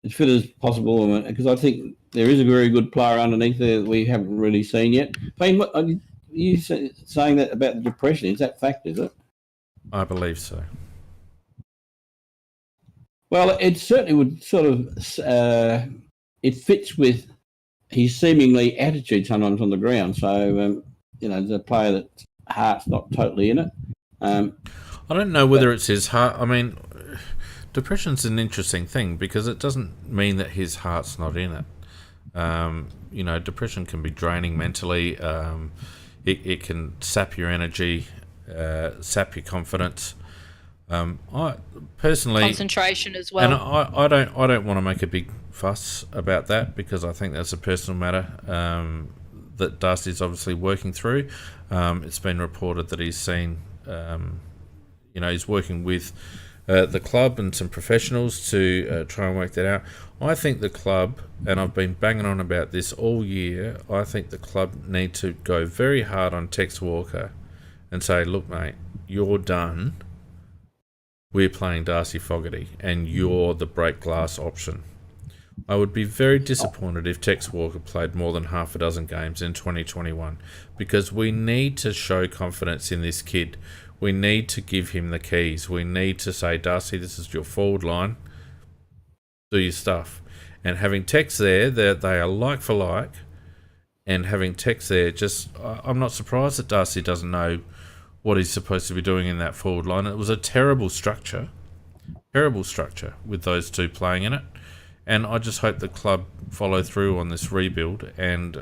as fit as possible, because I think there is a very good player underneath there that we haven't really seen yet. Payne, what are you saying that about the depression? Is that fact, is it? I believe so. Well, it certainly would sort of it fits with his seemingly attitude sometimes on the ground. So, the player that's heart's not totally in it. I don't know whether it's his heart. I mean, depression's an interesting thing because it doesn't mean that his heart's not in it. Depression can be draining mentally. It can sap your energy, sap your confidence. I personally, concentration as well. And I don't want to make a big fuss about that because I think that's a personal matter that Darcy's obviously working through. It's been reported that he's seen, he's working with the club and some professionals to try and work that out. I think the club, and I've been banging on about this all year, I think the club need to go very hard on Tex Walker and say, look, mate, you're done. We're playing Darcy Fogarty, and you're the break glass option. I would be very disappointed if Tex Walker played more than half a dozen games in 2021 because we need to show confidence in this kid. We need to give him the keys. We need to say, Darcy, this is your forward line. Do your stuff. And having Tex there, they are like for like, and having Tex there, I'm not surprised that Darcy doesn't know what he's supposed to be doing in that forward line. It was a terrible structure with those two playing in it. And I just hope the club follow through on this rebuild and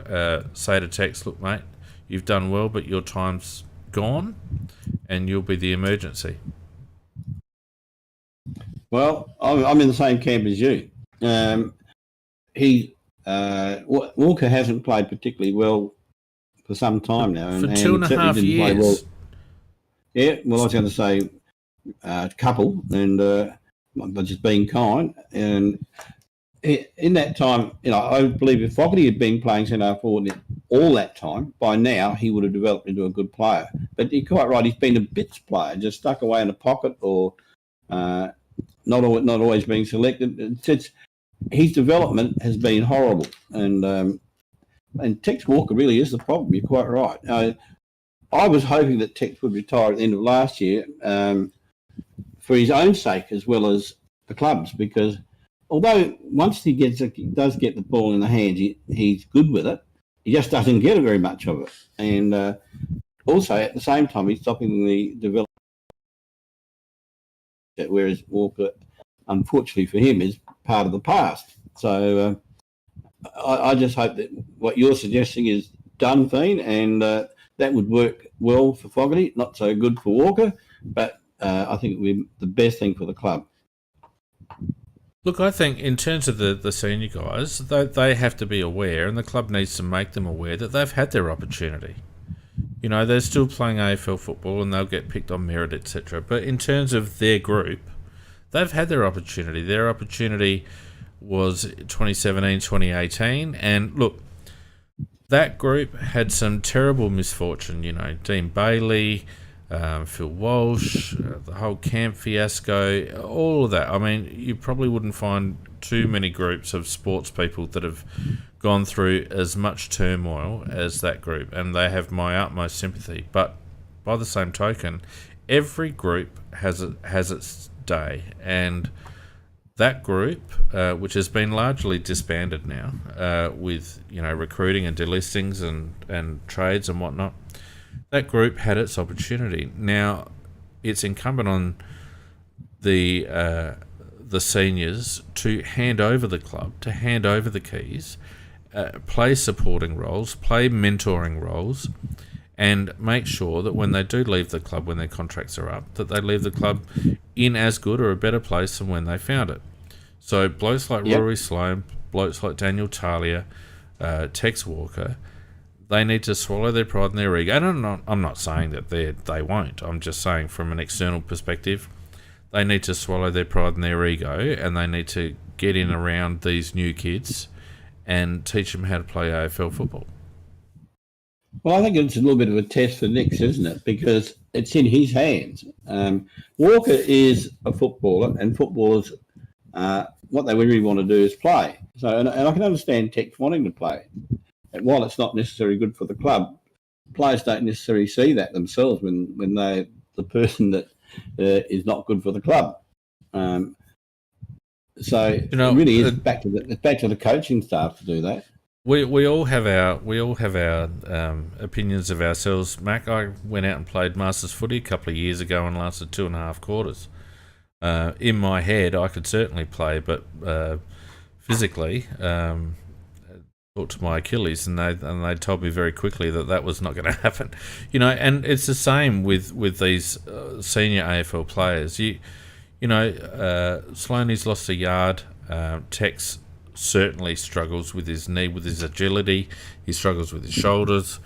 say to Tex, look, mate, you've done well, but your time's gone and you'll be the emergency. Well, I'm in the same camp as you. Walker hasn't played particularly well for some time now. For 2.5 years. Well. Yeah, well, I was going to say a couple, and but just being kind. And in that time, I believe if Fogarty had been playing centre forward all that time, by now he would have developed into a good player. But you're quite right; he's been a bits player, just stuck away in a pocket, or not always being selected. His development has been horrible, and Tex Walker really is the problem. You're quite right. I was hoping that Tex would retire at the end of last year for his own sake as well as the club's, because although once he does get the ball in the hands, he's good with it. He just doesn't get very much of it, and also at the same time he's stopping the development. Whereas Walker, unfortunately for him, is part of the past. So I just hope that what you're suggesting is done, Fiend, and that would work well for Fogarty, not so good for Walker, but I think it would be the best thing for the club. Look, I think in terms of the senior guys, they have to be aware, and the club needs to make them aware that they've had their opportunity. They're still playing AFL football and they'll get picked on merit, etc. But in terms of their group, they've had their opportunity. Their opportunity was 2017, 2018, and look, that group had some terrible misfortune, Dean Bailey, Phil Walsh, the whole camp fiasco, all of that. I mean, you probably wouldn't find too many groups of sports people that have gone through as much turmoil as that group, and they have my utmost sympathy. But by the same token, every group has its day, and that group, which has been largely disbanded now, with recruiting and delistings and trades and whatnot, that group had its opportunity. Now, it's incumbent on the seniors to hand over the club, to hand over the keys, play supporting roles, play mentoring roles, and make sure that when they do leave the club, when their contracts are up, that they leave the club in as good or a better place than when they found it. So blokes like Rory Sloane, blokes like Daniel Talia, Tex Walker, they need to swallow their pride and their ego. And I'm not saying that they won't. I'm just saying from an external perspective, they need to swallow their pride and their ego, and they need to get in around these new kids and teach them how to play AFL football. Well, I think it's a little bit of a test for Nix, isn't it? Because it's in his hands. Walker is a footballer, and footballers, what they really want to do is play. So, and I can understand Tex wanting to play. And while it's not necessarily good for the club, players don't necessarily see that themselves when they're the person that is not good for the club. So it really is back to the coaching staff to do that. We all have our opinions of ourselves. Mac, I went out and played Masters footy a couple of years ago and lasted 2.5 quarters. In my head, I could certainly play, but physically, talked to my Achilles, and they told me very quickly that was not going to happen. And it's the same with these senior AFL players. Sloaney's lost a yard. Tex certainly struggles with his knee, with his agility. He struggles with his shoulders.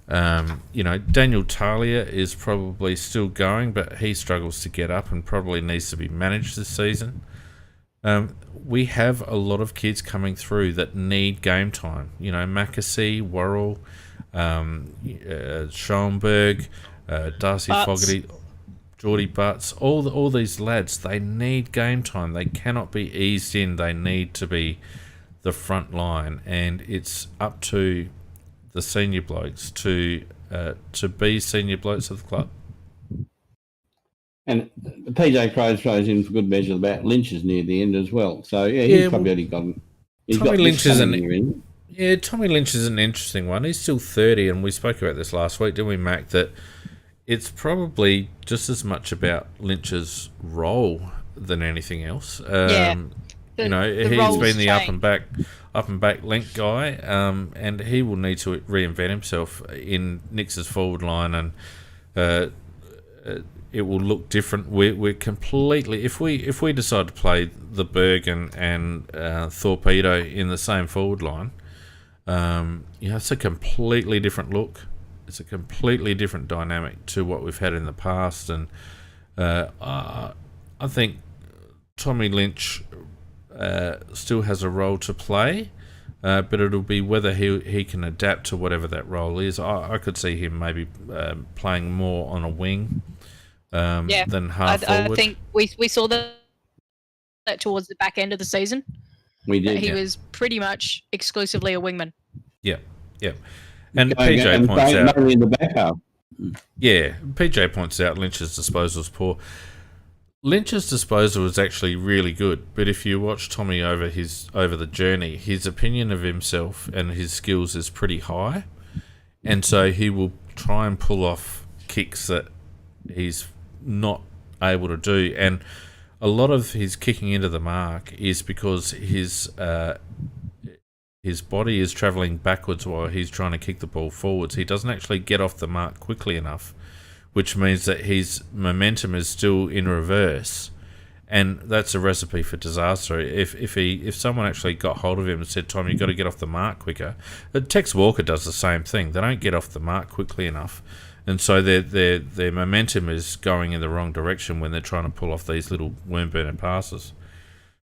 Daniel Talia is probably still going, but he struggles to get up and probably needs to be managed this season. We have a lot of kids coming through that need game time. Mackesy, Worrell, Schoenberg, Darcy Fogarty, Geordie Butts, all these lads, they need game time. They cannot be eased in. They need to be the front line, and it's up to the senior blokes to be senior blokes of the club. And PJ Crowe throws in for good measure about Lynch is near the end as well. So he's probably only got. Tommy Lynch is Tommy Lynch is an interesting one. He's still 30, and we spoke about this last week, didn't we, Mac? That it's probably just as much about Lynch's role than anything else. He's been the up and back link guy, and he will need to reinvent himself in Nix's forward line, and it will look different. We're completely, if we decide to play the Bergen and Torpedo in the same forward line, it's a completely different look. It's a completely different dynamic to what we've had in the past, and I think Tommy Lynch still has a role to play, but it'll be whether he can adapt to whatever that role is. I could see him maybe playing more on a wing than half forward. I think we saw that towards the back end of the season. We did. He was pretty much exclusively a wingman. Yeah. And PJ points out mainly in the back half. Yeah, PJ points out Lynch's disposal is poor. Lynch's disposal was actually really good, but if you watch Tommy over the journey, his opinion of himself and his skills is pretty high, and so he will try and pull off kicks that he's not able to do, and a lot of his kicking into the mark is because his body is travelling backwards while he's trying to kick the ball forwards. He doesn't actually get off the mark quickly enough, which means that his momentum is still in reverse, and that's a recipe for disaster. If someone actually got hold of him and said, "Tom, you've got to get off the mark quicker," Tex Walker does the same thing. They don't get off the mark quickly enough, and so their momentum is going in the wrong direction when they're trying to pull off these little worm burner passes.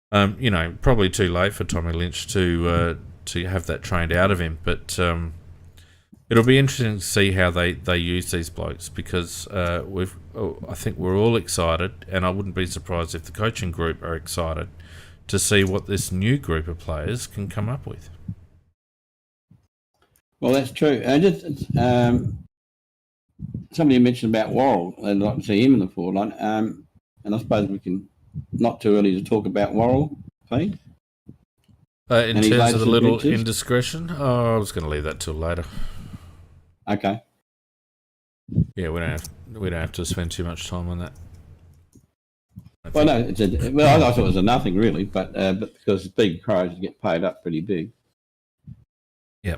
Probably too late for Tommy Lynch to have that trained out of him, but it'll be interesting to see how they use these blokes, because I think we're all excited, and I wouldn't be surprised if the coaching group are excited to see what this new group of players can come up with. Well, that's true. Somebody mentioned about Worrell. I'd like to see him in the forward line, and I suppose we can, not too early to talk about Worrell, Pete. In terms of the little indiscretion, I was going to leave that till later. Okay. Yeah, we don't have to spend too much time on that. Well, no, I thought it was a nothing really, but because big Crows get paid up pretty big. Yeah.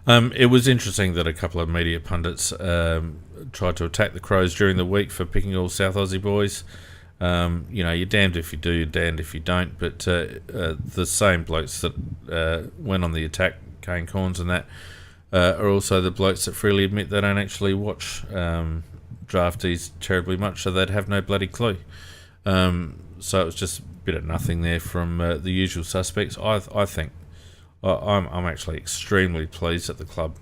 It was interesting that a couple of media pundits tried to attack the Crows during the week for picking all South Aussie boys. You're damned if you do, you're damned if you don't. But the same blokes that went on the attack, Kane Corns and that, are also the blokes that freely admit they don't actually watch draftees terribly much, so they'd have no bloody clue. So it was just a bit of nothing there from the usual suspects. I think I'm actually extremely pleased that the club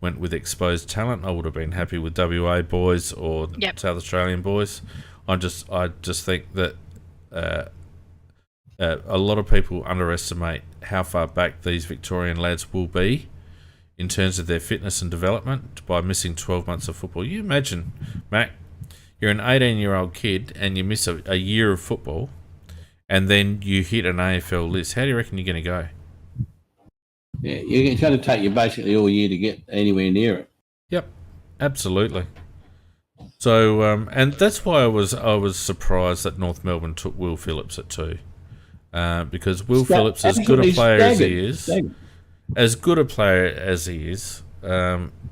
went with exposed talent. I would have been happy with WA boys or South Australian boys. I just think that a lot of people underestimate how far back these Victorian lads will be in terms of their fitness and development by missing 12 months of football. You imagine, Mac, you're an 18-year-old kid and you miss a year of football and then you hit an AFL list. How do you reckon you're going to go? Yeah, it's going to take you basically all year to get anywhere near it. Yep, absolutely. So, and that's why I was surprised that North Melbourne took Will Phillips at 2. Because Will Phillips, as good a player as he is,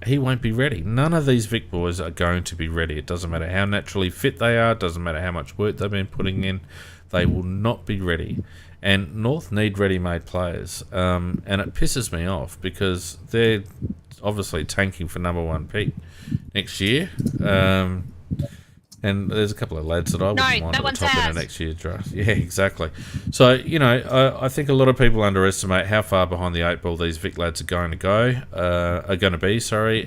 he won't be ready. None of these Vic boys are going to be ready. It doesn't matter how naturally fit they are. It doesn't matter how much work they've been putting in. They will not be ready. And North need ready-made players. And it pisses me off because they're obviously tanking for number 1 pick next year. And there's a couple of lads that I wouldn't mind at the top end of next year's draft. Yeah, exactly. So, I think a lot of people underestimate how far behind the 8 ball these Vic lads are going to be.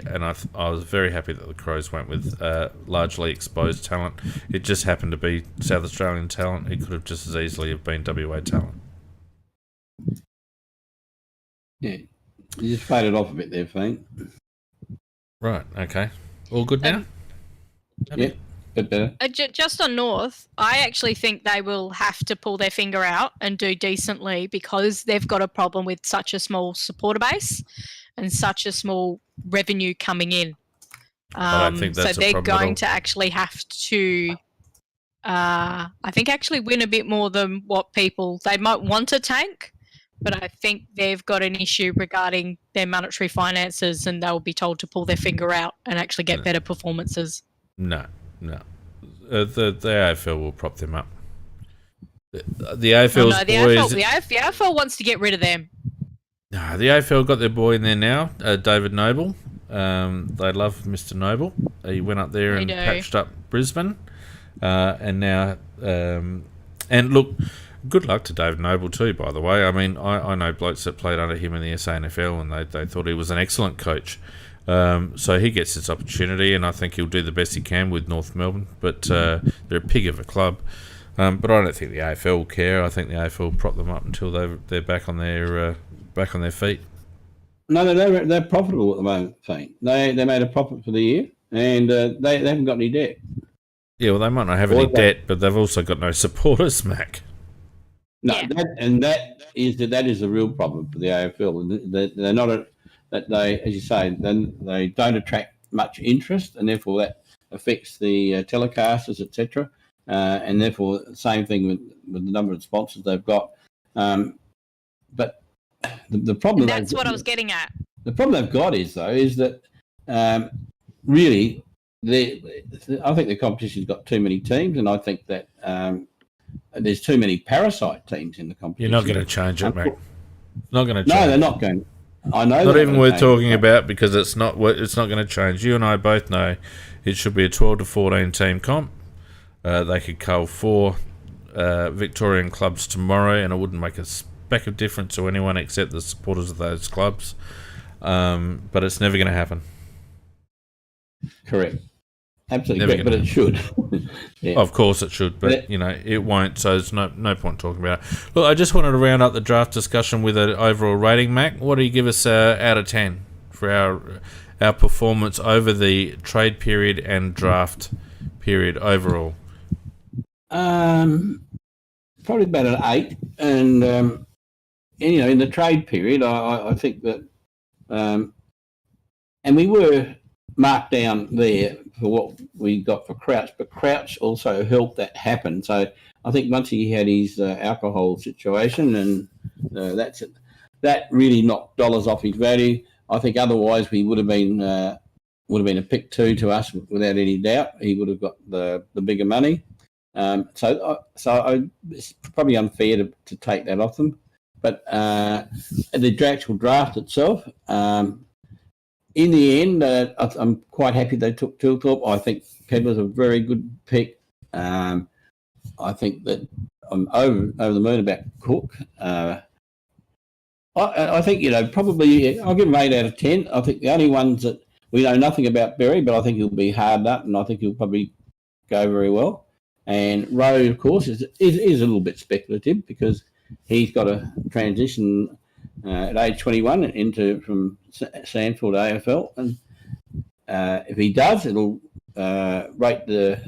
And I was very happy that the Crows went with largely exposed talent. It just happened to be South Australian talent. It could have just as easily have been WA talent. Yeah, you just faded off a bit there, Frank. Right, okay. All good now? Yeah. Better. Just on North, I actually think they will have to pull their finger out and do decently because they've got a problem with such a small supporter base and such a small revenue coming in. I don't think that's so they're a problem going to actually have to, I think, actually win a bit more than what they might want to tank, but I think they've got an issue regarding their monetary finances and they'll be told to pull their finger out and actually get better performances. No. The AFL will prop them up. The AFL's boys... The AFL wants to get rid of them. No, the AFL got their boy in there now, David Noble. They love Mr. Noble. He went up there and patched up Brisbane. And now... and look, good luck to David Noble too, by the way. I mean, I know blokes that played under him in the SANFL and they thought he was an excellent coach. So he gets his opportunity, and I think he'll do the best he can with North Melbourne. But they're a pig of a club. But I don't think the AFL will care. I think the AFL will prop them up until they're back on their feet. No, they're profitable at the moment, Frank. They made a profit for the year, and they haven't got any debt. Yeah, well, they might not have any debt, but they've also got no supporters, Mac. No, that is the real problem for the AFL. They're not that they, as you say, then they don't attract much interest, and therefore that affects the telecasters, etc. And therefore, same thing with the number of sponsors they've got. But the problem that's what I was getting at. The problem they've got is that really, I think the competition's got too many teams, and I think that there's too many parasite teams in the competition. You're not going to change it, mate. Not going to change. No, they're not going. I know. Not even worth talking about because it's not going to change. You and I both know it should be a 12 to 14 team comp. They could cull 4 Victorian clubs tomorrow, and it wouldn't make a speck of difference to anyone except the supporters of those clubs. But it's never going to happen. Correct. Absolutely correct, but it should. Yeah. Of course it should, but it won't, so there's no point talking about it. Look, I just wanted to round up the draft discussion with an overall rating, Mac. What do you give us out of 10 for our performance over the trade period and draft period overall? Probably about an 8, and in the trade period, I think that, and we were marked down there for what we got for Crouch, but Crouch also helped that happen. So I think once he had his alcohol situation, and that's it, that really knocked dollars off his value. I think otherwise we would have been a pick 2 to us without any doubt. He would have got the bigger money. So it's probably unfair to take that off them. But the actual draft itself, in the end, I'm quite happy they took Tilthorpe. I think Pedler's a very good pick. I think that I'm over the moon about Cook. I think, probably I'll give him 8 out of 10. I think the only ones that we know nothing about Berry, but I think he'll be hard up, and I think he'll probably go very well. And Rowe, of course, is a little bit speculative because he's got a transition at age 21 from Sandfield AFL, and if he does, it'll rate their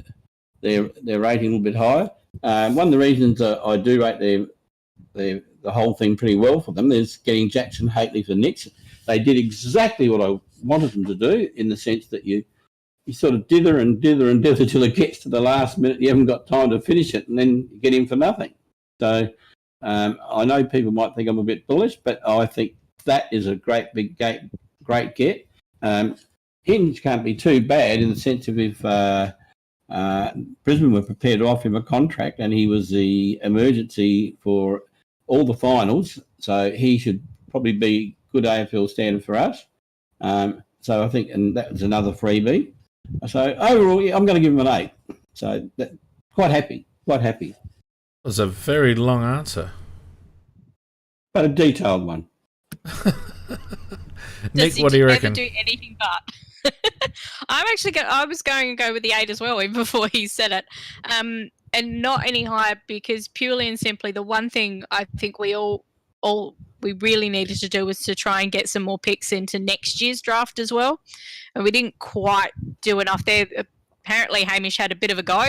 rating a little bit higher. One of the reasons I do rate the whole thing pretty well for them is getting Jackson Haitley for Knicks. They did exactly what I wanted them to do, in the sense that you sort of dither till it gets to the last minute. You haven't got time to finish it, and then you get him for nothing. So I know people might think I'm a bit bullish, but I think that is a great get. Hinge can't be too bad, in the sense of if Brisbane were prepared to offer him a contract and he was the emergency for all the finals, so he should probably be good AFL standard for us. So I think, and that was another freebie. So overall, I'm going to give him an 8. So quite happy. That was a very long answer, but a detailed one. Nick, what do you reckon? Never do anything but. I was going to go with the 8 as well, even before he said it. And not any higher, because purely and simply the one thing I think we really needed to do was to try and get some more picks into next year's draft as well. And we didn't quite do enough there. Apparently Hamish had a bit of a go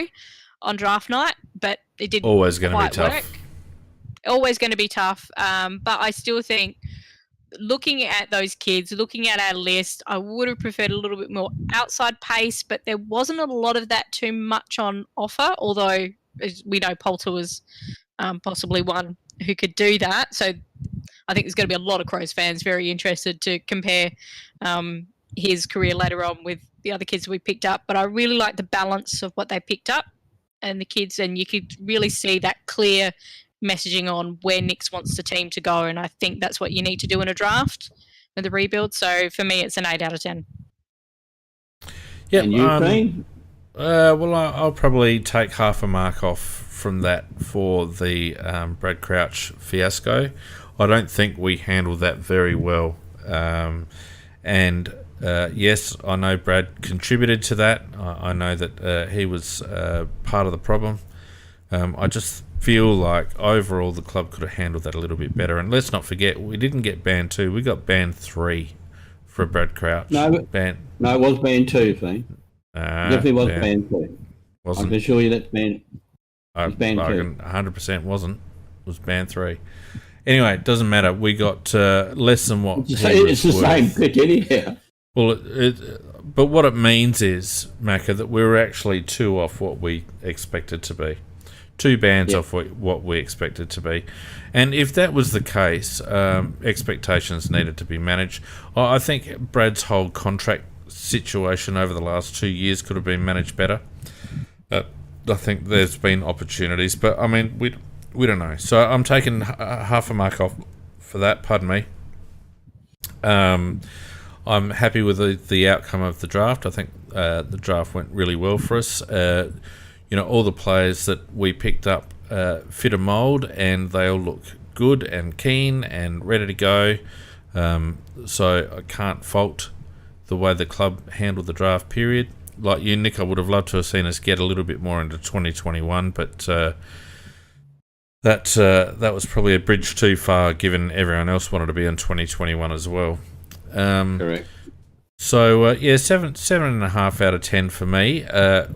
on draft night, but it didn't always going to be tough. work. Always going to be tough. But I still think, looking at those kids, looking at our list, I would have preferred a little bit more outside pace, but there wasn't a lot of that too much on offer, although, as we know, Poulter was possibly one who could do that. So I think there's going to be a lot of Crows fans very interested to compare his career later on with the other kids we picked up. But I really like the balance of what they picked up and the kids, and you could really see that clear messaging on where Nix wants the team to go, and I think that's what you need to do in a draft with the rebuild. So for me, it's an 8 out of 10. Yeah, and you, Dean? Well, I'll probably take half a mark off from that for the Brad Crouch fiasco. I don't think we handled that very well, and yes, I know Brad contributed to that. I know that he was part of the problem. I just feel like overall the club could have handled that a little bit better. And let's not forget, we didn't get banned 2, we got banned 3 for Brad Crouch. No, it was banned 2, Finn. Definitely was banned 2. I can assure you that's banned. It was banned 2. 100% wasn't. It was banned 3. Anyway, it doesn't matter. We got less than what it's the same pick anyhow. Well, but what it means is, Macca, that we were actually 2 off what we expected to be. 2 bands off what we expected to be. And if that was the case, expectations needed to be managed. I think Brad's whole contract situation over the last 2 years could have been managed better. I think there's been opportunities, but I mean, we don't know. So I'm taking half a mark off for that, pardon me. I'm happy with the outcome of the draft. I think the draft went really well for us. All the players that we picked up fit a mould, and they all look good and keen and ready to go. So I can't fault the way the club handled the draft period. Like you, Nick, I would have loved to have seen us get a little bit more into 2021, but that was probably a bridge too far, given everyone else wanted to be in 2021 as well. Correct. So 7.5 out of 10 for me,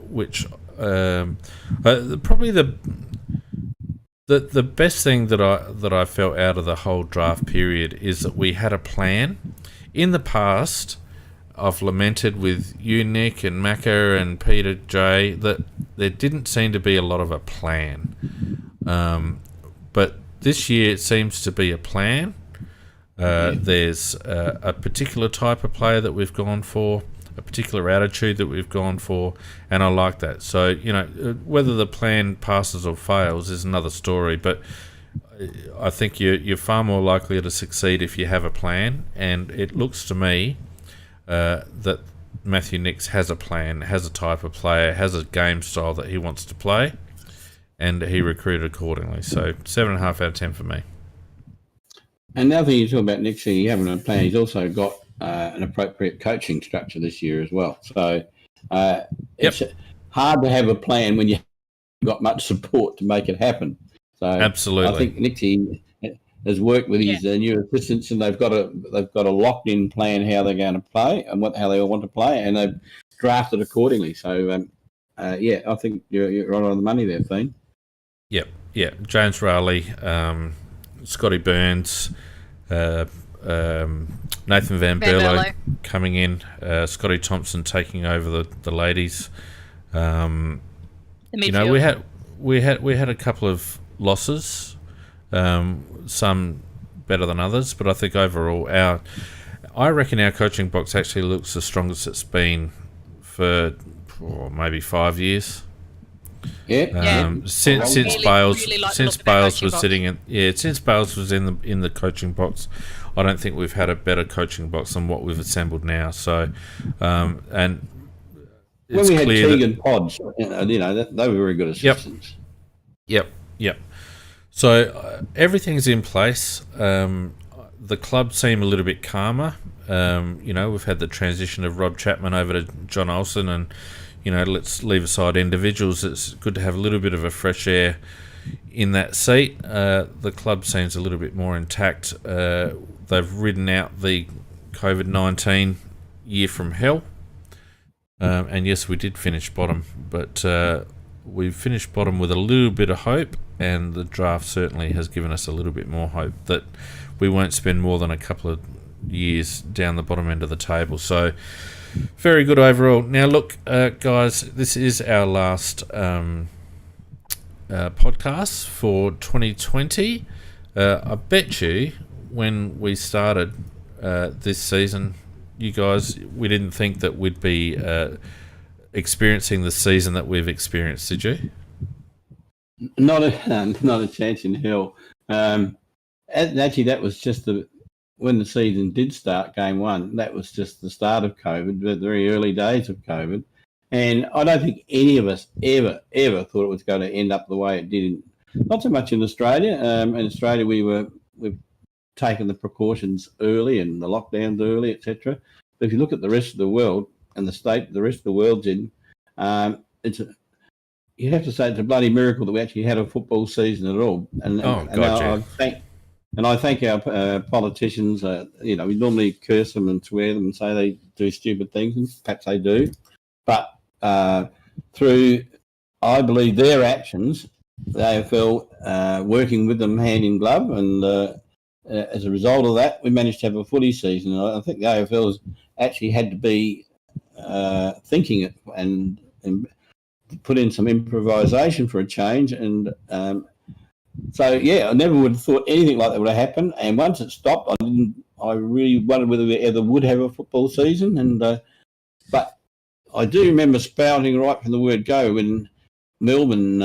which probably the best thing that I felt out of the whole draft period is that we had a plan. In the past, I've lamented with you, Nick, and Macca and Peter J, that there didn't seem to be a lot of a plan. But this year it seems to be a plan. There's a particular type of player that we've gone for, a particular attitude that we've gone for, and I like that. So, whether the plan passes or fails is another story, but I think you're far more likely to succeed if you have a plan, and it looks to me that Matthew Nicks has a plan, has a type of player, has a game style that he wants to play, and he recruited accordingly. So 7.5 out of 10 for me. And the other thing you talk about Nicks, he having a plan, he's also got an appropriate coaching structure this year as well. So it's hard to have a plan when you haven't got much support to make it happen. So absolutely, I think Nixie has worked with his new assistants, and they've got a locked in plan how they're going to play and how they want to play, and they've drafted accordingly. So I think you're right on the money there, Fiend. Yep. James Rowley, Scotty Burns, Nathan Van Berlo coming in, Scotty Thompson taking over the ladies. We had a couple of losses, some better than others, but I think overall I reckon our coaching box actually looks the strongest it's been for maybe 5 years. Since Bales was sitting in since Bales was in the coaching box, I don't think we've had a better coaching box than what we've assembled now. So and when we had Teague and Podge, they were very good assistants. Yep. So everything's in place. The club seem a little bit calmer. We've had the transition of Rob Chapman over to John Olsen, and let's leave aside individuals. It's good to have a little bit of a fresh air in that seat. The club seems a little bit more intact. They've ridden out the COVID-19 year from hell. And yes, we did finish bottom, but we finished bottom with a little bit of hope, and the draft certainly has given us a little bit more hope that we won't spend more than a couple of years down the bottom end of the table. So very good overall. Now look, guys, this is our last podcast for 2020. I bet you when we started this season, you guys, we didn't think that we'd be experiencing the season that we've experienced, did you? Not a chance in hell. Actually, that was just when the season did start, game one. That was just the start of COVID, the very early days of COVID, and I don't think any of us ever thought it was going to end up the way it did. Not so much in Australia. In Australia, we've taken the precautions early and the lockdowns early, etc. But if you look at the rest of the world and the state the rest of the world's in, you have to say it's a bloody miracle that we actually had a football season at all. I thank our politicians. We normally curse them and swear them and say they do stupid things, and perhaps they do. But through, I believe, their actions, the AFL working with them hand in glove, and as a result of that, we managed to have a footy season. And I think the AFL has actually had to be thinking it and put in some improvisation for a change. And I never would have thought anything like that would have happened. And once it stopped, I really wondered whether we ever would have a football season. And but I do remember spouting right from the word go when Melbourne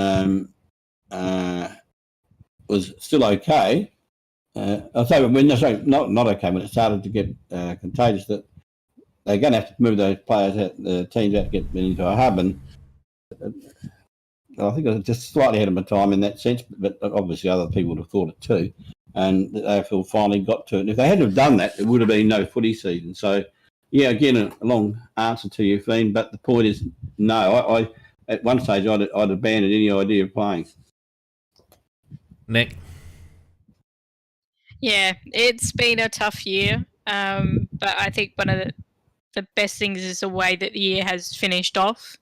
was still okay. Not okay, when it started to get contagious, that they're going to have to move those players out, the teams out to get into a hub, and I think I was just slightly ahead of my time in that sense, but obviously other people would have thought it too, and the AFL finally got to it. And if they hadn't have done that, there would have been no footy season. So, again, a long answer to you, Fiend, but the point is, no, I at one stage I'd abandoned any idea of playing. Nick? Yeah, it's been a tough year, but I think one of the best things is the way that the year has finished off.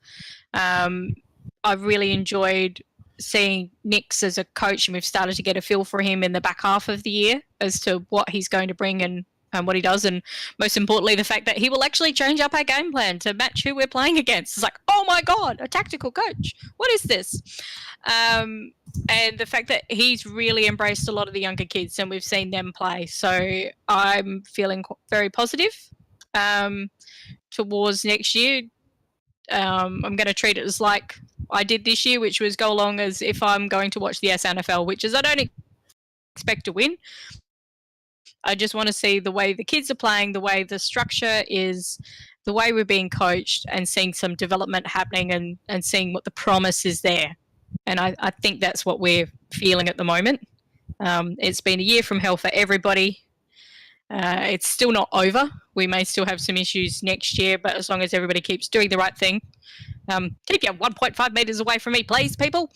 I've really enjoyed seeing Nicks as a coach, and we've started to get a feel for him in the back half of the year as to what he's going to bring and what he does, and most importantly, the fact that he will actually change up our game plan to match who we're playing against. It's like, oh my God, a tactical coach. What is this? And the fact that he's really embraced a lot of the younger kids and we've seen them play. So I'm feeling very positive towards next year. I'm going to treat it as like I did this year, which was go along as if I'm going to watch the SNFL, which is I don't expect to win. I just want to see the way the kids are playing, the way the structure is, the way we're being coached, and seeing some development happening and seeing what the promise is there. And I think that's what we're feeling at the moment. It's been a year from hell for everybody. It's still not over. We may still have some issues next year, but as long as everybody keeps doing the right thing, keep you 1.5 meters away from me, please, people,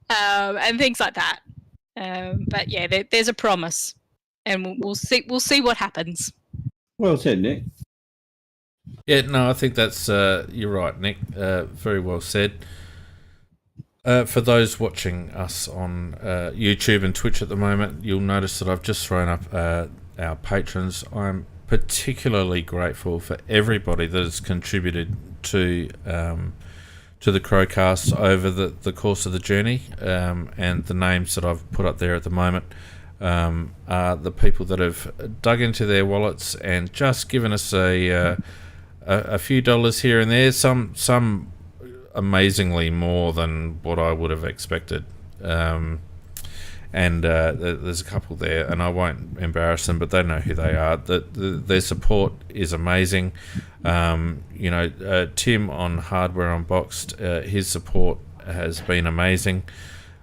and things like that. But yeah, there's a promise, and we'll see. We'll see what happens. Well said, Nick. Yeah, no, I think that's you're right, Nick. Very well said. For those watching us on YouTube and Twitch at the moment, you'll notice that I've just thrown up our patrons. I'm particularly grateful for everybody that has contributed to the CrowCast over the course of the journey, and the names that I've put up there at the moment are the people that have dug into their wallets and just given us a few dollars here and there, some amazingly more than what I would have expected. And there's a couple there, and I won't embarrass them, but they know who they are. Their support is amazing. Tim on Hardware Unboxed, his support has been amazing.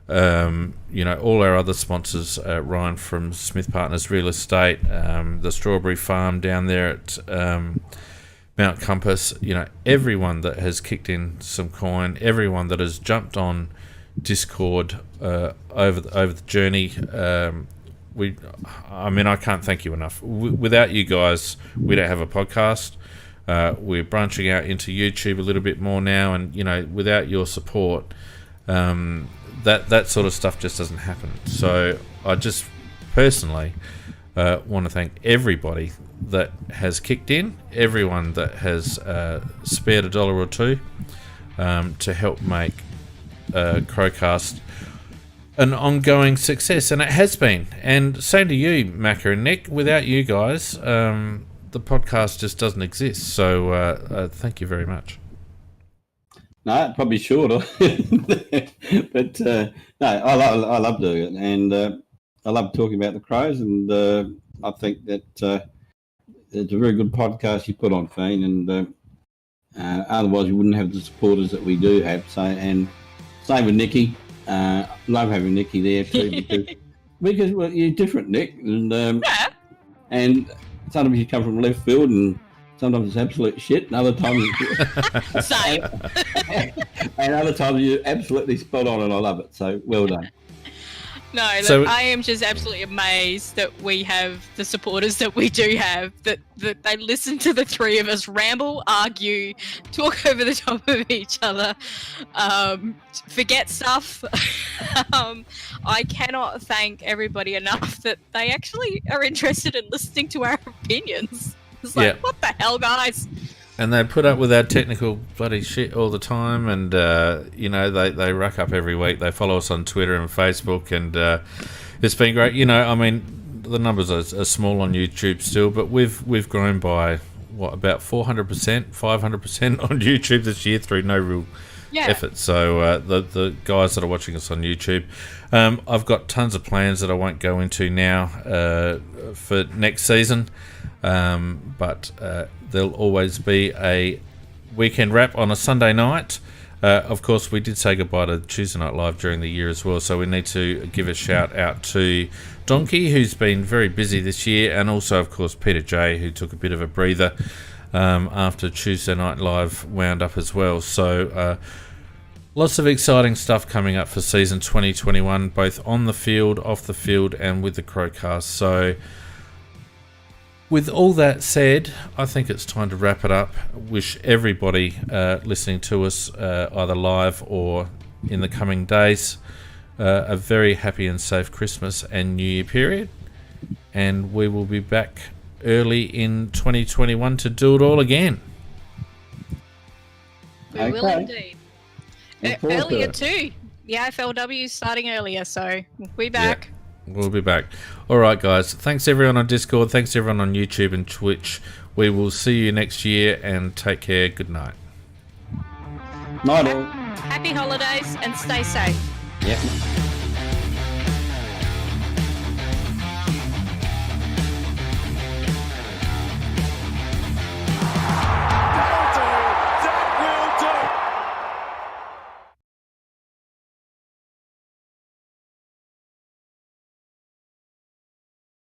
All our other sponsors, Ryan from Smith Partners Real Estate, the Strawberry Farm down there at Mount Compass, everyone that has kicked in some coin, everyone that has jumped on Discord over the journey. I can't thank you enough. Without you guys, we don't have a podcast. We're branching out into YouTube a little bit more now, and without your support, that sort of stuff just doesn't happen. So I just personally want to thank everybody that has kicked in, everyone that has spared $1 or $2 to help make CrowCast an ongoing success, and it has been. And same to you, Macca and Nick. Without you guys, the podcast just doesn't exist. So thank you very much. No, probably shorter, but no, I love doing it, and I love talking about the Crows, and I think that it's a very good podcast you put on, Fiend, and otherwise we wouldn't have the supporters that we do have. So, and same with Nikki. Love having Nikki there too, because well, you're different, Nick, and sometimes you come from left field, and sometimes it's absolute shit, and other times Same. and other times you're absolutely spot on, and I love it. So well done. No, look, I am just absolutely amazed that we have the supporters that we do have, that they listen to the three of us ramble, argue, talk over the top of each other, forget stuff. I cannot thank everybody enough that they actually are interested in listening to our opinions. It's like, what the hell, guys? And they put up with our technical bloody shit all the time, and they rack up every week. They follow us on Twitter and Facebook, and it's been great. The numbers are small on YouTube still, but we've grown by about 400%, 500% on YouTube this year through no real effort. So the guys that are watching us on YouTube, I've got tons of plans that I won't go into now for next season. But there'll always be a weekend wrap on a Sunday night. Of course, we did say goodbye to Tuesday Night Live during the year as well, so we need to give a shout out to Donkey, who's been very busy this year, and also, of course, Peter J, who took a bit of a breather after Tuesday Night Live wound up as well. So lots of exciting stuff coming up for season 2021, both on the field, off the field, and with the CrowCast. So with all that said, I think it's time to wrap it up. Wish everybody listening to us either live or in the coming days a very happy and safe Christmas and New Year period. And we will be back early in 2021 to do it all again. We will indeed. Earlier too. The AFLW is starting earlier, so we'll be back. Yeah. We'll be back. All right, guys. Thanks, everyone on Discord. Thanks, everyone on YouTube and Twitch. We will see you next year, and take care. Good night. Night all. Happy holidays, and stay safe. Yep.